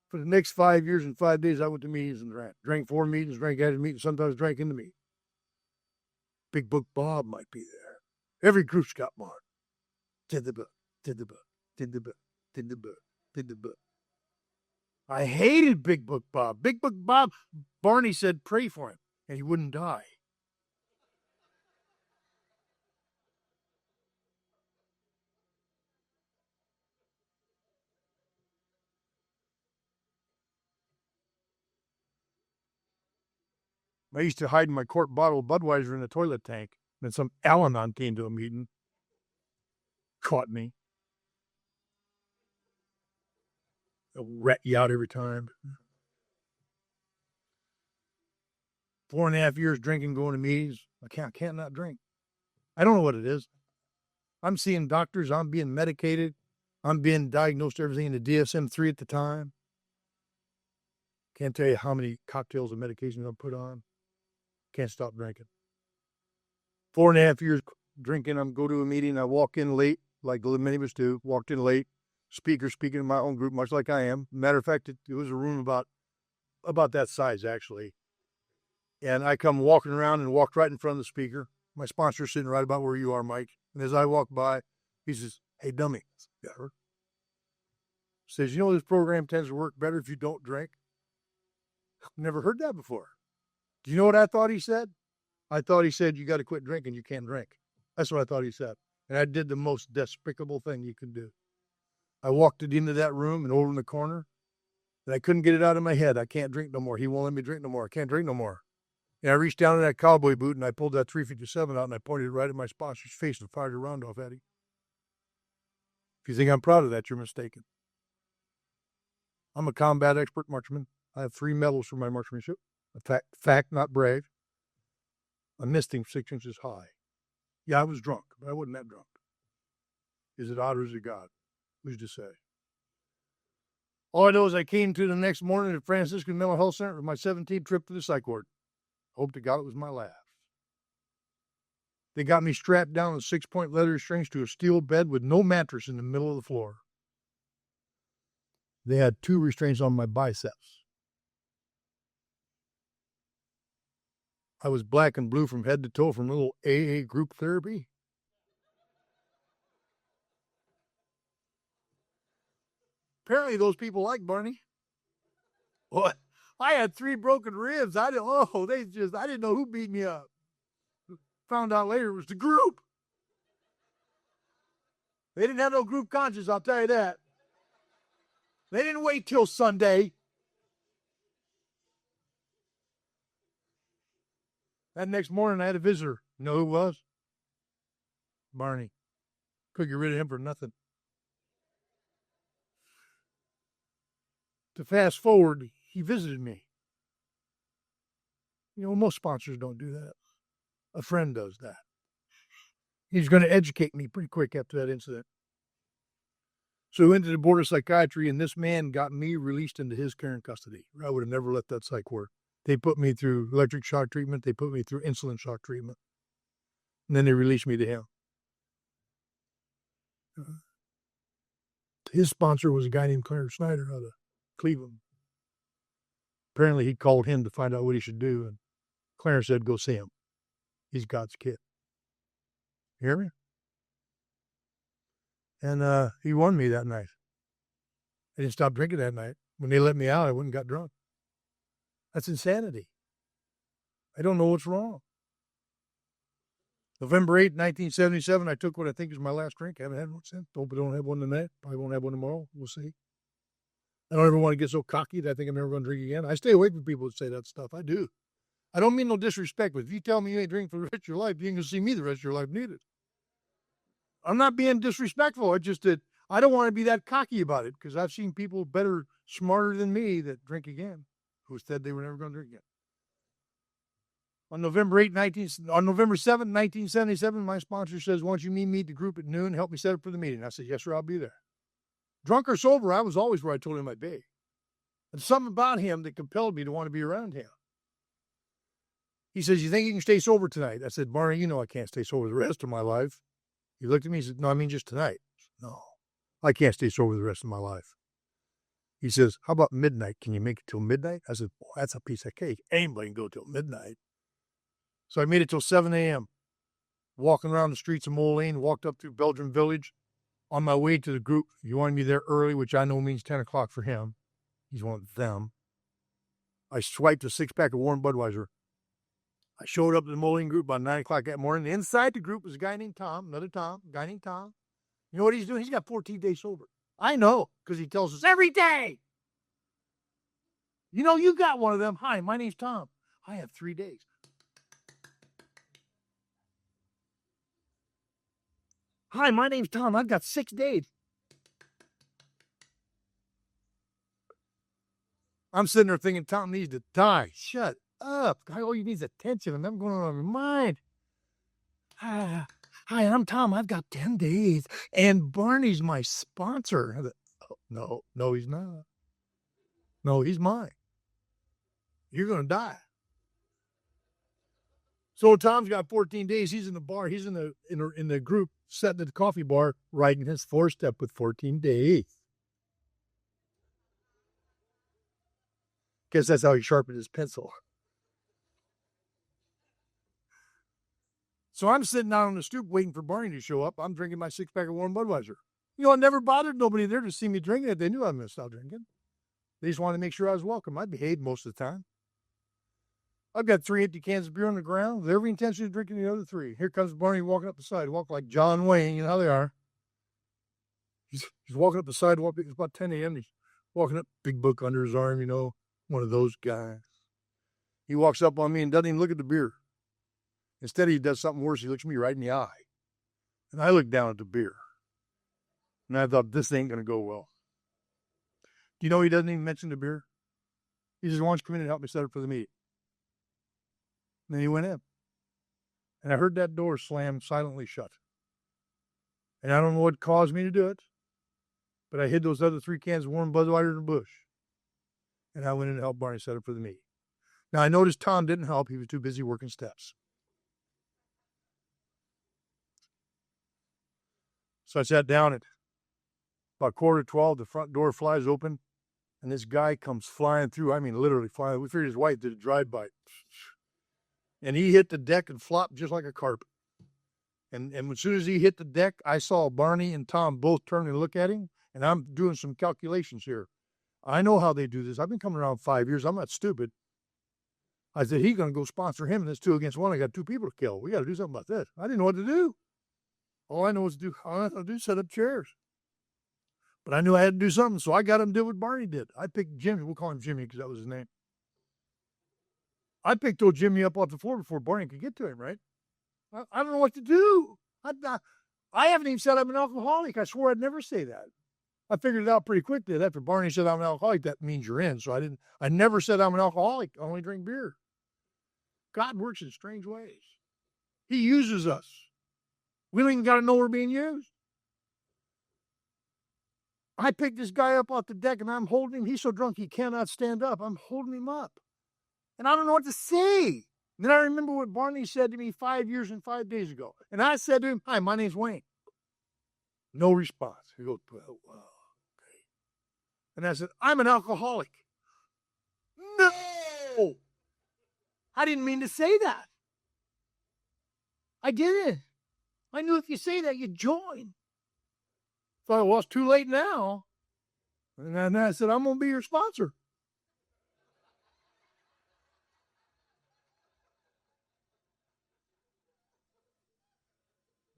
For the next 5 years and 5 days, I went to meetings and drank. Drank 4 meetings, drank at a meeting, sometimes drank in the meeting. Big Book Bob might be there. Every group's got one. Did the book, did the book, did the book, did the book, did the book. I hated Big Book Bob. Big Book Bob, Barney said, pray for him, and he wouldn't die. I used to hide my quart bottle of Budweiser in the toilet tank. Then some Al-Anon came to a meeting, caught me. They'll rat you out every time. 4.5 years drinking, going to meetings. I can't not drink. I don't know what it is. I'm seeing doctors. I'm being medicated. I'm being diagnosed everything in the DSM-3 at the time. Can't tell you how many cocktails of medication I've put on. Can't stop drinking. 4.5 years drinking. I'm go to a meeting. I walk in late, like many of us do. Walked in late. Speaker speaking in my own group, much like I am. Matter of fact, it was a room about that size, actually. And I come walking around and walked right in front of the speaker. My sponsor's sitting right about where you are, Mike. And as I walk by, he says, "Hey, dummy." Yeah, her. Says, "You know, this program tends to work better if you don't drink." Never heard that before. Do you know what I thought he said? I thought he said, "You got to quit drinking. You can't drink." That's what I thought he said. And I did the most despicable thing you could do. I walked it into that room and over in the corner, and I couldn't get it out of my head. I can't drink no more. He won't let me drink no more. I can't drink no more. And I reached down in that cowboy boot and I pulled that 357 out and I pointed it right at my sponsor's face and fired a round off at him. If you think I'm proud of that, you're mistaken. I'm a combat expert marksman. I have 3 medals for my marksmanship. Fact, not brave. I missed him 6 inches high. Yeah, I was drunk, but I wasn't that drunk. Is it odd or is it God? Who's to say? All I know is I came to the next morning at Franciscan Mental Health Center for my 17th trip to the psych ward. Hope to God it was my last. They got me strapped down with 6-point leather strings to a steel bed with no mattress in the middle of the floor. They had 2 restraints on my biceps. I was black and blue from head to toe from a little AA group therapy. Apparently, those people like Barney. What? I had 3 broken ribs. I didn't know who beat me up. Found out later it was the group. They didn't have no group conscience, I'll tell you that. They didn't wait till Sunday. That next morning, I had a visitor. You know who it was? Barney. Couldn't get rid of him for nothing. To fast forward, he visited me. You know, most sponsors don't do that. A friend does that. He's going to educate me pretty quick after that incident. So we went to the Board of Psychiatry, and this man got me released into his care and custody. I would have never let that psych work. They put me through electric shock treatment. They put me through insulin shock treatment. And then they released me to him. His sponsor was a guy named Clarence Snyder out of Cleveland. Apparently, he called him to find out what he should do, and Clarence said, go see him. He's God's kid. You hear me? And he won me that night. I didn't stop drinking that night. When they let me out, I went and got drunk. That's insanity. I don't know what's wrong. November 8th, 1977, I took what I think is my last drink. I haven't had one since. Hope I don't have one tonight. Probably won't have one tomorrow. We'll see. I don't ever want to get so cocky that I think I'm never going to drink again. I stay away from people that say that stuff. I do. I don't mean no disrespect, but if you tell me you ain't drinking for the rest of your life, you ain't going to see me the rest of your life neither. I'm not being disrespectful. It's just that I don't want to be that cocky about it because I've seen people better, smarter than me that drink again who said they were never going to drink again. On November 7, 1977, my sponsor says, why don't you meet the group at noon, help me set up for the meeting. I said, yes, sir, I'll be there. Drunk or sober, I was always where I told him I'd be. There's something about him that compelled me to want to be around him. He says, you think you can stay sober tonight? I said, Barney, you know I can't stay sober the rest of my life. He looked at me and said, no, I mean just tonight. I said, no, I can't stay sober the rest of my life. He says, how about midnight? Can you make it till midnight? I said, boy, that's a piece of cake. Anybody can go till midnight. So I made it till 7 a.m. Walking around the streets of Moline, walked up through Belgium Village. On my way to the group, he wanted me there early, which I know means 10 o'clock for him. He's one of them. I swiped a 6-pack of warm Budweiser. I showed up to the Moline group about 9 o'clock that morning. Inside the group was a guy named Tom, another Tom, a guy named Tom. You know what he's doing? He's got 14 days sober. I know, because he tells us every day. You know, you got one of them. Hi, my name's Tom. I have 3 days. Hi, my name's Tom. I've got 6 days. I'm sitting there thinking Tom needs to die. Shut up. All you need is attention, and I'm going on my mind. Hi, I'm Tom. I've got 10 days, and Barney's my sponsor. I thought, no, he's not. No, he's mine. You're going to die. So Tom's got 14 days. He's in the bar. He's in the group, sitting at the coffee bar, writing his 4-step with 14 days. Guess that's how he sharpened his pencil. So I'm sitting down on the stoop waiting for Barney to show up. I'm drinking my 6-pack of warm Budweiser. You know, it never bothered nobody there to see me drinking it. They knew I was going to stop drinking. They just wanted to make sure I was welcome. I behaved most of the time. I've got 3 empty cans of beer on the ground with every intention of drinking the other 3. Here comes Barney walking up the sidewalk like John Wayne. You know how they are. He's walking up the sidewalk. It's about 10 a.m. He's walking up, big book under his arm, you know, one of those guys. He walks up on me and doesn't even look at the beer. Instead, he does something worse. He looks me right in the eye. And I look down at the beer. And I thought, this ain't going to go well. Do you know he doesn't even mention the beer? He just wants to come in and help me set up for the meet. And then he went in. And I heard that door slam silently shut. And I don't know what caused me to do it, but I hid those other 3 cans of warm Budweiser in the bush. And I went in to help Barney set up for the meet. Now, I noticed Tom didn't help. He was too busy working steps. So I sat down at about 11:45. The front door flies open. And this guy comes flying through. I mean, literally flying. We figured his wife did a drive-by. And he hit the deck and flopped just like a carpet. And as soon as he hit the deck, I saw Barney and Tom both turn and look at him. And I'm doing some calculations here. I know how they do this. I've been coming around 5 years. I'm not stupid. I said, he's going to go sponsor him in this 2 against 1. I got 2 people to kill. We got to do something about this. I didn't know what to do. All I know is set up chairs. But I knew I had to do something, so I got him to do what Barney did. I picked Jimmy. We'll call him Jimmy because that was his name. I picked old Jimmy up off the floor before Barney could get to him, right? I don't know what to do. I haven't even said I'm an alcoholic. I swore I'd never say that. I figured it out pretty quickly that after Barney said I'm an alcoholic, that means you're in. So I never said I'm an alcoholic. I only drink beer. God works in strange ways. He uses us. We don't even got to know we're being used. I picked this guy up off the deck and I'm holding him. He's so drunk he cannot stand up. I'm holding him up. And I don't know what to say. Then I remember what Barney said to me 5 years and 5 days ago. And I said to him, hi, my name's Wayne. No response. He goes, well, okay. And I said, I'm an alcoholic. No! I didn't mean to say that. I didn't. I knew if you say that, you'd join. Thought, well, it's too late now. And then I said, I'm going to be your sponsor.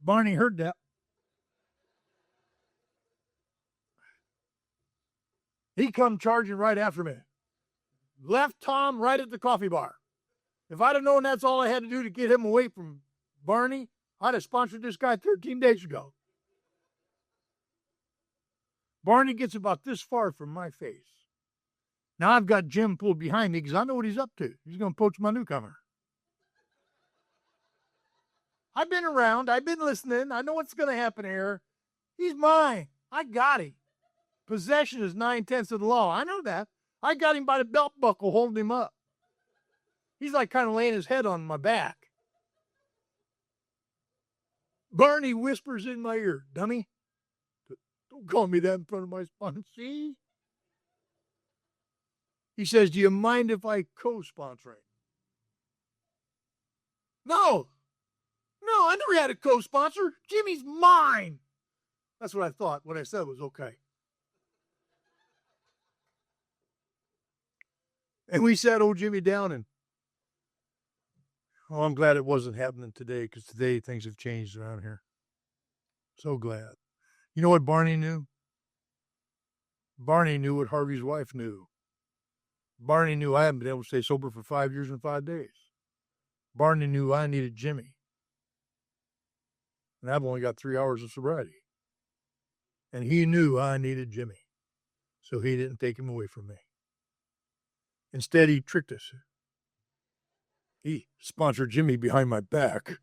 Barney heard that. He come charging right after me. Left Tom right at the coffee bar. If I'd have known that's all I had to do to get him away from Barney, I'd have sponsored this guy 13 days ago. Barney gets about this far from my face. Now I've got Jim pulled behind me because I know what he's up to. He's going to poach my newcomer. I've been around. I've been listening. I know what's going to happen here. He's mine. I got him. Possession is 9/10 of the law. I know that. I got him by the belt buckle holding him up. He's like kind of laying his head on my back. Barney whispers in my ear, dummy, don't call me that in front of my sponsee. He says, do you mind if I co-sponsor him? No, I never had a co-sponsor. Jimmy's mine. That's what I thought. What I said was okay. And we sat old Jimmy down and, I'm glad it wasn't happening today because today things have changed around here. So glad. You know what Barney knew? Barney knew what Harvey's wife knew. Barney knew I hadn't been able to stay sober for 5 years and 5 days. Barney knew I needed Jimmy. And I've only got 3 hours of sobriety. And he knew I needed Jimmy. So he didn't take him away from me. Instead, he tricked us. He sponsored Jimmy behind my back.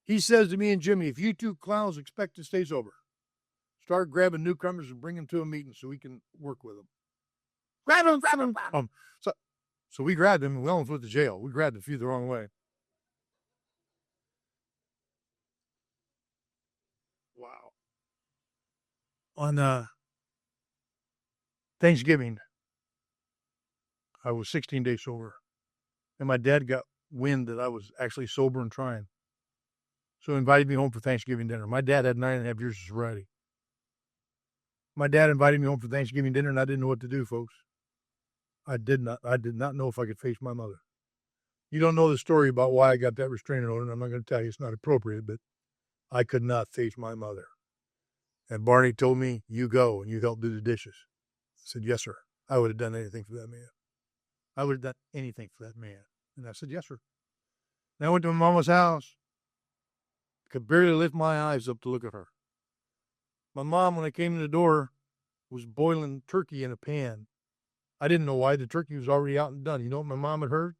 He says to me and Jimmy, if you 2 clowns expect to stay sober, start grabbing newcomers and bring them to a meeting so we can work with them. Grab them. So we grabbed him and we almost went to jail. We grabbed a few the wrong way. Wow. On Thanksgiving, I was 16 days sober. And my dad got wind that I was actually sober and trying. So he invited me home for Thanksgiving dinner. My dad had 9.5 years of sobriety. My dad invited me home for Thanksgiving dinner, and I didn't know what to do, folks. I did not know if I could face my mother. You don't know the story about why I got that restraining order, and I'm not going to tell you. It's not appropriate, but I could not face my mother. And Barney told me, you go and you help do the dishes. I said, yes, sir. I would have done anything for that man. I would have done anything for that man. And I said, yes, sir. And I went to my mama's house. Could barely lift my eyes up to look at her. My mom, when I came in the door, was boiling turkey in a pan. I didn't know why. The turkey was already out and done. You know what my mom had heard?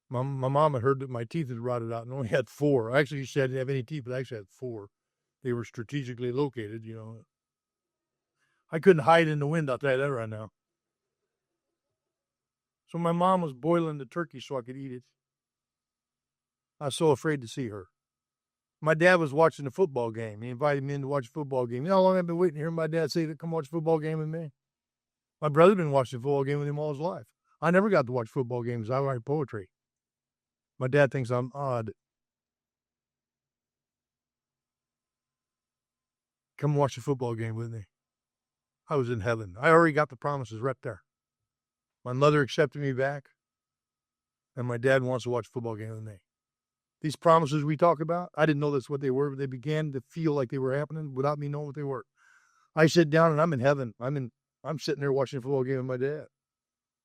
My mom had heard that my teeth had rotted out and only had 4. Actually, she said I didn't have any teeth, but I actually had 4. They were strategically located, you know. I couldn't hide in the wind, I'll tell you that right now. So my mom was boiling the turkey so I could eat it. I was so afraid to see her. My dad was watching the football game. He invited me in to watch a football game. You know how long I've been waiting to hear my dad say to come watch a football game with me? My brother been watching a football game with him all his life. I never got to watch football games. I write poetry. My dad thinks I'm odd. Come watch a football game with me. I was in heaven. I already got the promises right there. My mother accepted me back, and my dad wants to watch a football game with me. These promises we talk about, I didn't know that's what they were, but they began to feel like they were happening without me knowing what they were. I sit down and I'm in heaven. I'm sitting there watching a football game with my dad.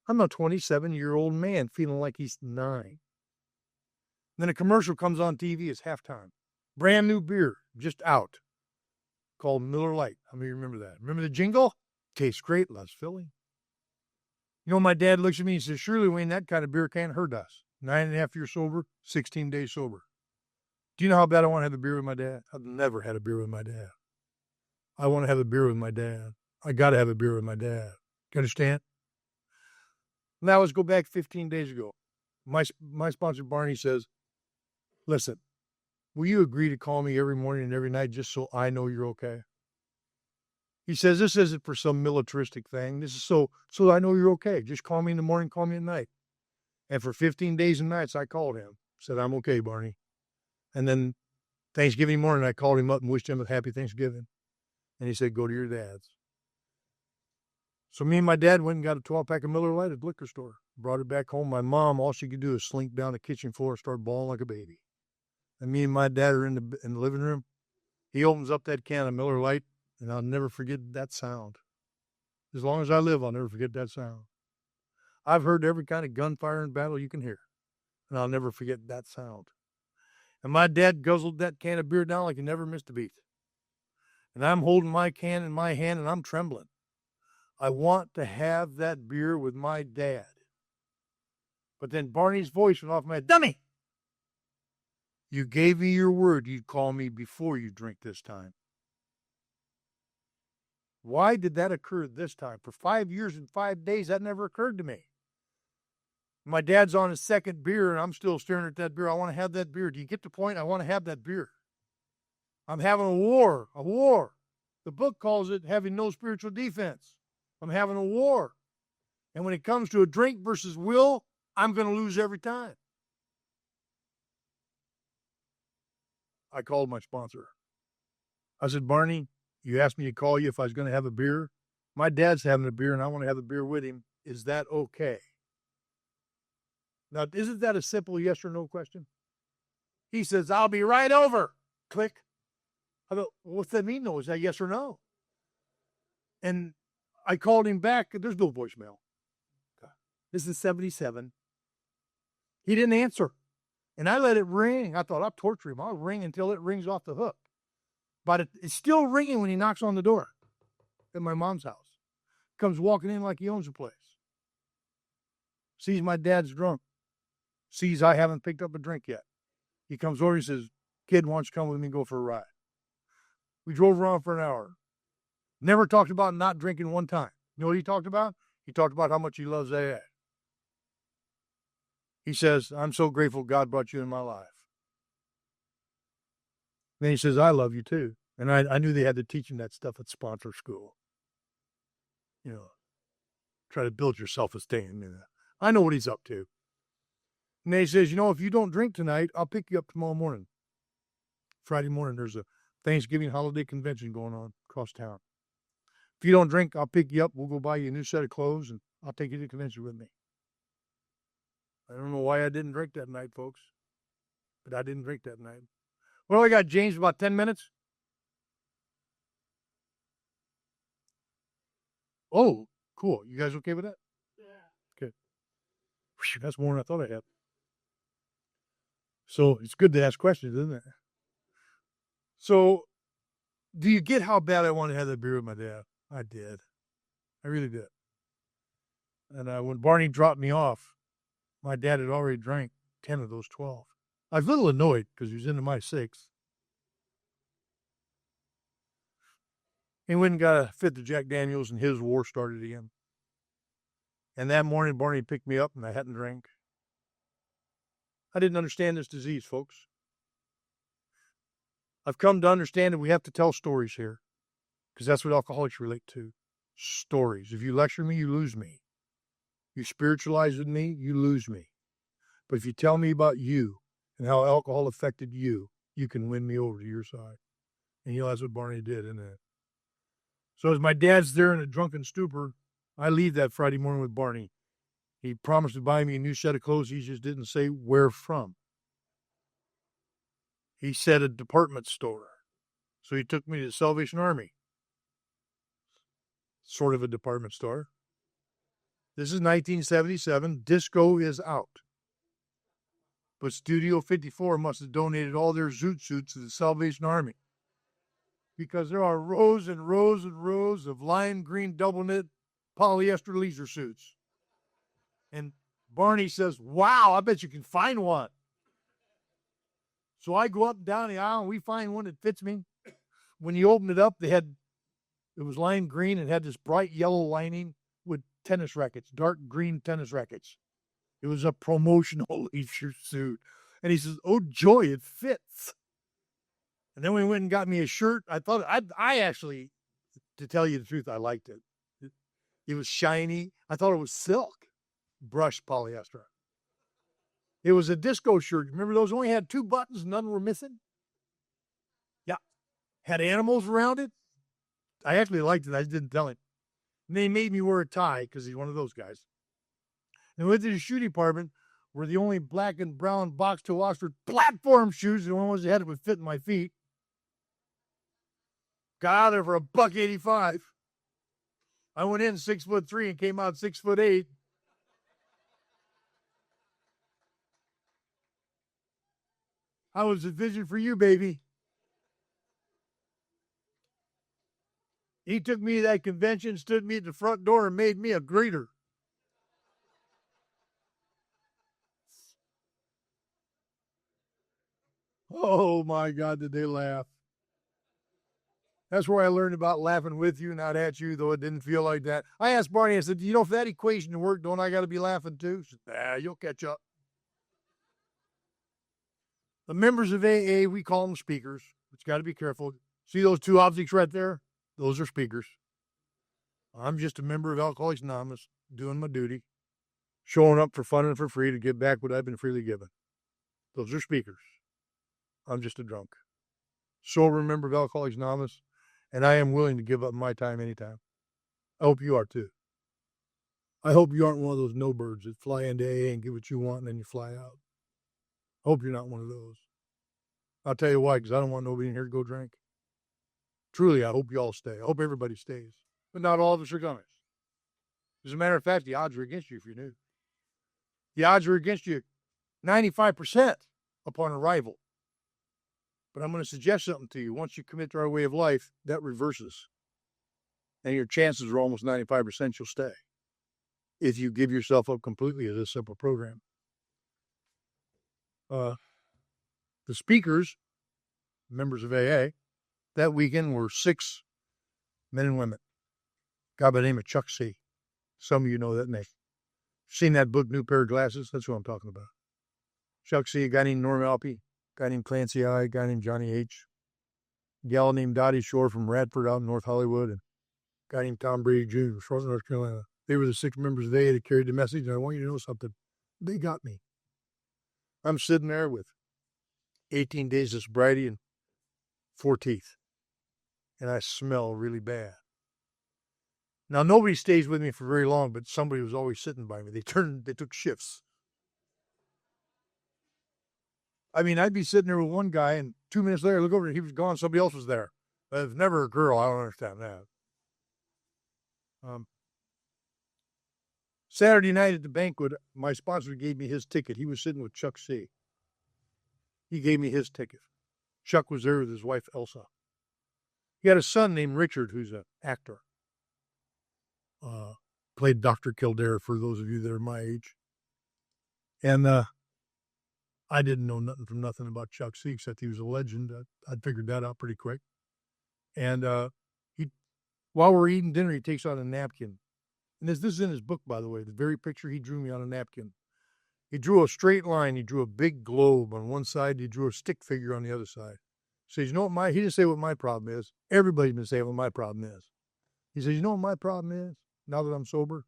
I'm a 27-year-old man feeling like he's 9. Then a commercial comes on TV. It's halftime. Brand new beer, just out, called Miller Lite. How many remember that? Remember the jingle? Tastes great, less filling. You know, my dad looks at me and says, surely, Wayne, that kind of beer can't hurt us. 9.5 years sober, 16 days sober. Do you know how bad I want to have a beer with my dad? I've never had a beer with my dad. I want to have a beer with my dad. I got to have a beer with my dad. You understand? Now let's go back 15 days ago. My sponsor, Barney, says, listen, will you agree to call me every morning and every night just so I know you're okay? He says, this isn't for some militaristic thing. This is so I know you're okay. Just call me in the morning, call me at night. And for 15 days and nights, I called him, said, I'm okay, Barney. And then Thanksgiving morning, I called him up and wished him a happy Thanksgiving. And he said, go to your dad's. So me and my dad went and got a 12-pack of Miller Lite at the liquor store. Brought it back home. My mom, all she could do is slink down the kitchen floor and start bawling like a baby. And me and my dad are in the living room. He opens up that can of Miller Lite, and I'll never forget that sound. As long as I live, I'll never forget that sound. I've heard every kind of gunfire and battle you can hear, and I'll never forget that sound. And my dad guzzled that can of beer down like he never missed a beat. And I'm holding my can in my hand, and I'm trembling. I want to have that beer with my dad. But then Barney's voice went off my head, dummy! You gave me your word you'd call me before you drink this time. Why did that occur this time? For 5 years and 5 days, that never occurred to me. My dad's on his second beer, and I'm still staring at that beer. I want to have that beer. Do you get the point? I want to have that beer. I'm having a war. The book calls it having no spiritual defense. I'm having a war. And when it comes to a drink versus will, I'm going to lose every time. I called my sponsor. I said, Barney, you asked me to call you if I was going to have a beer. My dad's having a beer, and I want to have a beer with him. Is that okay? Now, isn't that a simple yes or no question? He says, I'll be right over. Click. I thought, what's that mean, though? Is that yes or no? And I called him back. There's no voicemail. This is 77. He didn't answer. And I let it ring. I thought, I'll torture him. I'll ring until it rings off the hook. But it's still ringing when he knocks on the door at my mom's house. Comes walking in like he owns the place. Sees my dad's drunk. Sees I haven't picked up a drink yet. He comes over and says, kid, why don't you come with me and go for a ride? We drove around for an hour. Never talked about not drinking one time. You know what he talked about? He talked about how much he loves AA. He says, I'm so grateful God brought you in my life. Then he says, I love you too. And I knew they had to teach him that stuff at sponsor school. You know, try to build your self-esteem. I know what he's up to. And then he says, if you don't drink tonight, I'll pick you up tomorrow morning. Friday morning, there's a Thanksgiving holiday convention going on across town. If you don't drink, I'll pick you up. We'll go buy you a new set of clothes, and I'll take you to the convention with me. I don't know why I didn't drink that night, folks. But I didn't drink that night. Well, I got James about 10 minutes. Oh, cool. You guys okay with that? Yeah. Okay. Whew, that's more than I thought I had. So it's good to ask questions, isn't it? So do you get how bad I wanted to have that beer with my dad? I did. I really did. And when Barney dropped me off, my dad had already drank 10 of those 12. I was a little annoyed because he was into my 6. He went and got a fifth of Jack Daniels, and his war started again. And that morning, Barney picked me up, and I hadn't drank. I didn't understand this disease, folks. I've come to understand that we have to tell stories here, because that's what alcoholics relate to. stories. If you lecture me, you lose me. You spiritualize with me, you lose me. But if you tell me about you and how alcohol affected you, you can win me over to your side. And that's what Barney did, isn't it? So as my dad's there in a drunken stupor, I leave that Friday morning with Barney. He promised to buy me a new set of clothes. He just didn't say where from. He said a department store. So he took me to the Salvation Army. Sort of a department store. This is 1977. Disco is out. But Studio 54 must have donated all their zoot suits to the Salvation Army. Because there are rows and rows and rows of lime green double knit polyester leisure suits. And Barney says, wow, I bet you can find one. So I go up and down the aisle and we find one that fits me. When you opened it up, it was lime green and had this bright yellow lining with tennis rackets, dark green tennis rackets. It was a promotional leisure suit. And he says, oh, joy, it fits. And then we went and got me a shirt. I actually, to tell you the truth, I liked it. It was shiny. I thought it was silk, brushed polyester. It was a disco shirt. Remember those only had 2 buttons, none were missing? Yeah. Had animals around it. I actually liked it. I just didn't tell him. And they made me wear a tie because he's one of those guys. And we went to the shoe department where the only black and brown box to Oxford platform shoes, the only ones that had it would fit in my feet. Got out of there for $1.85. I went in 6'3" and came out 6'8". I was a vision for you, baby. He took me to that convention, stood me at the front door, and made me a greeter. Oh, my God, did they laugh. That's where I learned about laughing with you, not at you, though it didn't feel like that. I asked Barney, I said, if that equation worked, don't I got to be laughing too? He said, you'll catch up. The members of AA, we call them speakers. But you got to be careful. See those 2 objects right there? Those are speakers. I'm just a member of Alcoholics Anonymous, doing my duty, showing up for fun and for free to give back what I've been freely given. Those are speakers. I'm just a drunk. Sober member of Alcoholics Anonymous, and I am willing to give up my time anytime. I hope you are too. I hope you aren't one of those no birds that fly into AA and get what you want and then you fly out. I hope you're not one of those. I'll tell you why, because I don't want nobody in here to go drink. Truly, I hope you all stay. I hope everybody stays. But not all of us are going to. As a matter of fact, the odds are against you if you're new. The odds are against you 95% upon arrival. But I'm going to suggest something to you. Once you commit to our way of life, that reverses. And your chances are almost 95% you'll stay. If you give yourself up completely to this simple program. The speakers, members of AA, that weekend were 6 men and women. A guy by the name of Chuck C. Some of you know that name. Seen that book, New Pair of Glasses? That's what I'm talking about. Chuck C., a guy named Norm Alpe, a guy named Clancy I., a guy named Johnny H., a gal named Dottie Shore from Radford out in North Hollywood, and a guy named Tom Brady Jr. from Charlotte, North Carolina. They were the 6 members of AA that carried the message, and I want you to know something. They got me. I'm sitting there with 18 days of sobriety and 4 teeth. And I smell really bad. Now, nobody stays with me for very long, but somebody was always sitting by me. They took shifts. I mean, I'd be sitting there with one guy, and 2 minutes later, I look over, and he was gone. Somebody else was there. But it's never a girl. I don't understand that. Saturday night at the banquet, my sponsor gave me his ticket. He was sitting with Chuck C. He gave me his ticket. Chuck was there with his wife, Elsa. He had a son named Richard, who's an actor. Played Dr. Kildare for those of you that are my age. And I didn't know nothing from nothing about Chuck C, except he was a legend. I'd figured that out pretty quick. And while we're eating dinner, he takes out a napkin. And this is in his book, by the way, the very picture he drew me on a napkin. He drew a straight line. He drew a big globe on one side. He drew a stick figure on the other side. He says, you know what he didn't say what my problem is. Everybody's been saying what my problem is. He says, you know what my problem is now that I'm sober?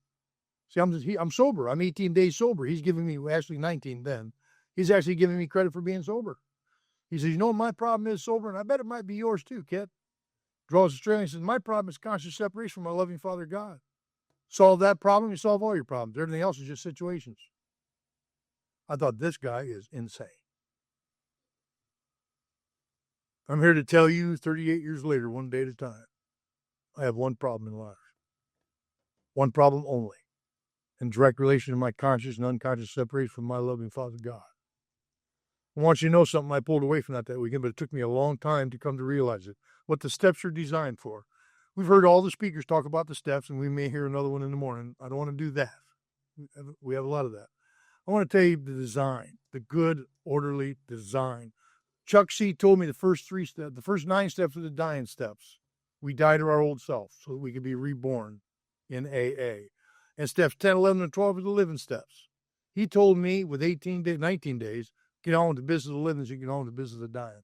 See, I'm sober. I'm 18 days sober. He's giving me, actually 19 then. He's actually giving me credit for being sober. He says, you know what my problem is sober? And I bet it might be yours too, kid. Draws a string and says, my problem is conscious separation from my loving Father God. Solve that problem, you solve all your problems. Everything else is just situations. I thought, this guy is insane. I'm here to tell you 38 years later, one day at a time, I have one problem in life. One problem only. In direct relation to my conscious and unconscious separation from my loving Father God. I want you to know something I pulled away from that weekend, but it took me a long time to come to realize it. What the steps are designed for. We've heard all the speakers talk about the steps, and we may hear another one in the morning. I don't want to do that. We have a lot of that. I want to tell you the design, the good, orderly design. Chuck C. told me the first 9 steps are the dying steps. We die to our old self so that we can be reborn in AA. And steps 10, 11, and 12 are the living steps. He told me with 19 days, get on with the business of living so you get on with the business of dying.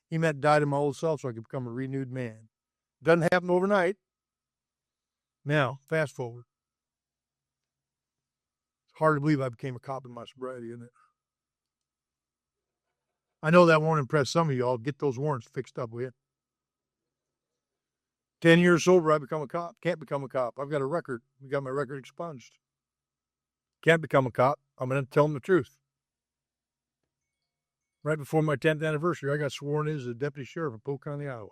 He meant die to my old self so I could become a renewed man. Doesn't happen overnight. Now, fast forward. It's hard to believe I became a cop in my sobriety, isn't it? I know that won't impress some of y'all. Get those warrants fixed up, will you? 10 years sober, I become a cop. Can't become a cop. I've got a record. We got my record expunged. Can't become a cop. I'm going to tell them the truth. Right before my 10th anniversary, I got sworn in as a deputy sheriff of Polk County, Iowa.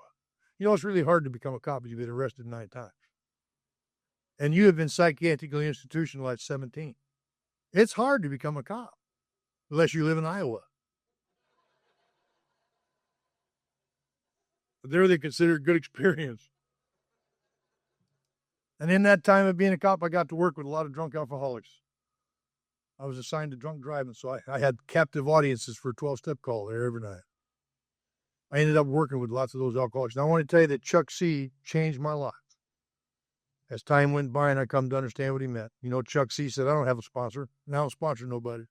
You know, it's really hard to become a cop if you've been arrested 9 times. And you have been psychiatrically institutionalized 17. It's hard to become a cop unless you live in Iowa. But there they consider it a good experience. And in that time of being a cop, I got to work with a lot of drunk alcoholics. I was assigned to drunk driving, so I had captive audiences for a 12-step call there every night. I ended up working with lots of those alcoholics. Now, I want to tell you that Chuck C. changed my life. As time went by and I come to understand what he meant. You know, Chuck C. said, I don't have a sponsor, and I don't sponsor nobody.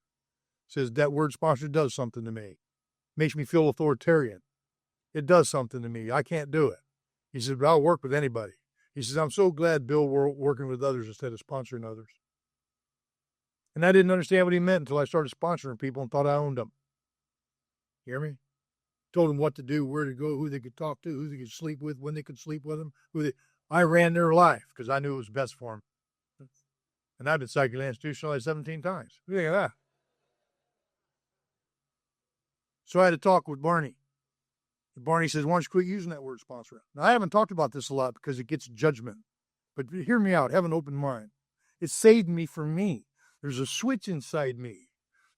Says that word sponsor does something to me. Makes me feel authoritarian. It does something to me. I can't do it. He said, but I'll work with anybody. He says, I'm so glad Bill working with others instead of sponsoring others. And I didn't understand what he meant until I started sponsoring people and thought I owned them. You hear me? Told them what to do, where to go, who they could talk to, who they could sleep with, when they could sleep with them. I ran their life because I knew it was best for them. And I've been psychically institutionalized 17 times. Look at that. So I had a talk with Barney. Barney says, why don't you quit using that word sponsor? Now, I haven't talked about this a lot because it gets judgment. But hear me out. Have an open mind. It saved me from me. There's a switch inside me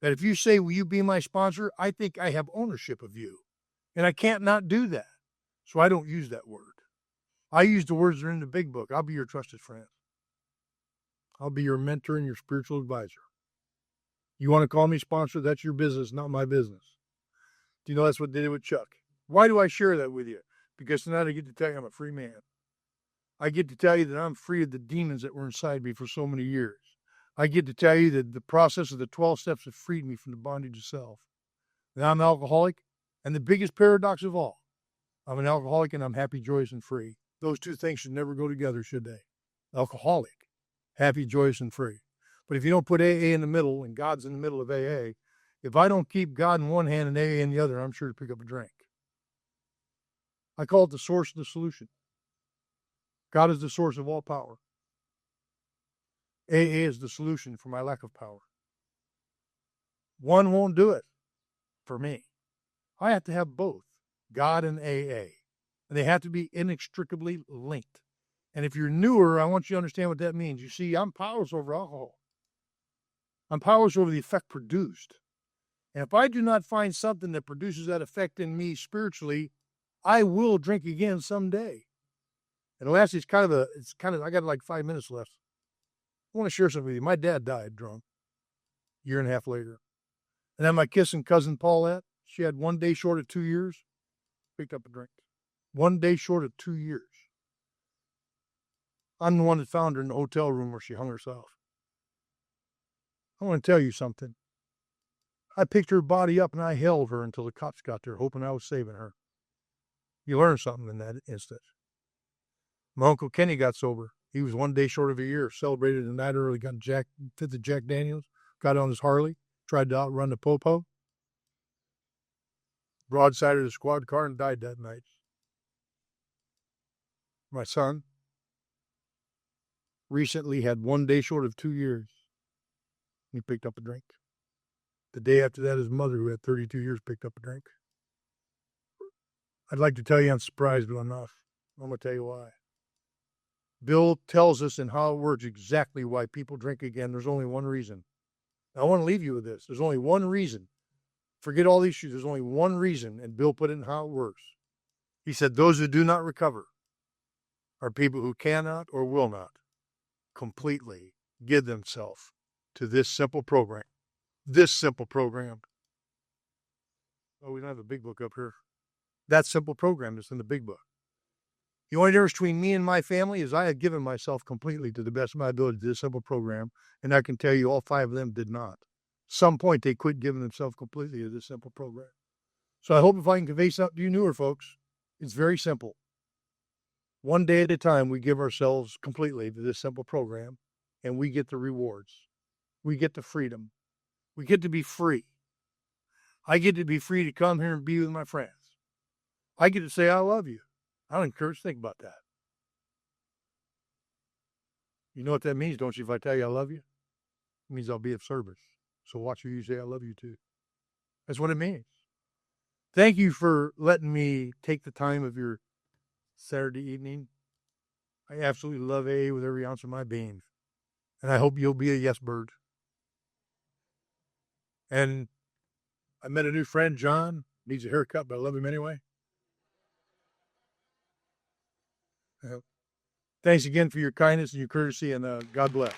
that if you say, will you be my sponsor? I think I have ownership of you. And I can't not do that. So I don't use that word. I use the words that are in the big book. I'll be your trusted friend. I'll be your mentor and your spiritual advisor. You want to call me sponsor? That's your business, not my business. Do you know that's what they did with Chuck? Why do I share that with you? Because tonight I get to tell you I'm a free man. I get to tell you that I'm free of the demons that were inside me for so many years. I get to tell you that the process of the 12 steps have freed me from the bondage of self. That I'm an alcoholic, and the biggest paradox of all, I'm an alcoholic and I'm happy, joyous, and free. Those two things should never go together, should they? Alcoholic, happy, joyous, and free. But if you don't put AA in the middle and God's in the middle of AA, if I don't keep God in one hand and AA in the other, I'm sure to pick up a drink. I call it the source of the solution. God is the source of all power. AA is the solution for my lack of power. One won't do it for me. I have to have both, God and AA. And they have to be inextricably linked. And if you're newer, I want you to understand what that means. You see, I'm powerless over alcohol. I'm powerless over the effect produced. And if I do not find something that produces that effect in me spiritually, I will drink again someday. And lastly, I got like 5 minutes left. I want to share something with you. My dad died drunk a year and a half later. And then my kissing cousin Paulette, she had 1 day short of 2 years, picked up a drink. 1 day short of 2 years. I'm the one that found her in the hotel room where she hung herself. I want to tell you something. I picked her body up and I held her until the cops got there, hoping I was saving her. You learn something in that instant. My Uncle Kenny got sober. He was 1 day short of a year, celebrated the night early, got fifth of Jack Daniels, got on his Harley, tried to outrun the Popo, broadsided a squad car and died that night. My son recently had 1 day short of 2 years. He picked up a drink. The day after that, his mother, who had 32 years, picked up a drink. I'd like to tell you I'm surprised, but I'm not. I'm going to tell you why. Bill tells us in how it works exactly why people drink again. There's only one reason. I want to leave you with this. There's only one reason. Forget all these issues. There's only one reason, and Bill put it in how it works. He said, those who do not recover are people who cannot or will not completely give themselves to this simple program. This simple program. Oh, we don't have a big book up here. That simple program is in the big book. The only difference between me and my family is I had given myself completely to the best of my ability to this simple program, and I can tell you all 5 of them did not. At some point, they quit giving themselves completely to this simple program. So I hope if I can convey something to you newer folks, it's very simple. 1 day at a time, we give ourselves completely to this simple program, and we get the rewards. We get the freedom. We get to be free. I get to be free to come here and be with my friends. I get to say, I love you. I don't encourage, think about that. You know what that means, don't you? If I tell you I love you, it means I'll be of service. So watch who you say I love you to. That's what it means. Thank you for letting me take the time of your Saturday evening. I absolutely love AA with every ounce of my being. And I hope you'll be a yes bird. And I met a new friend, John. Needs a haircut, but I love him anyway. Thanks again for your kindness and your courtesy, and God bless.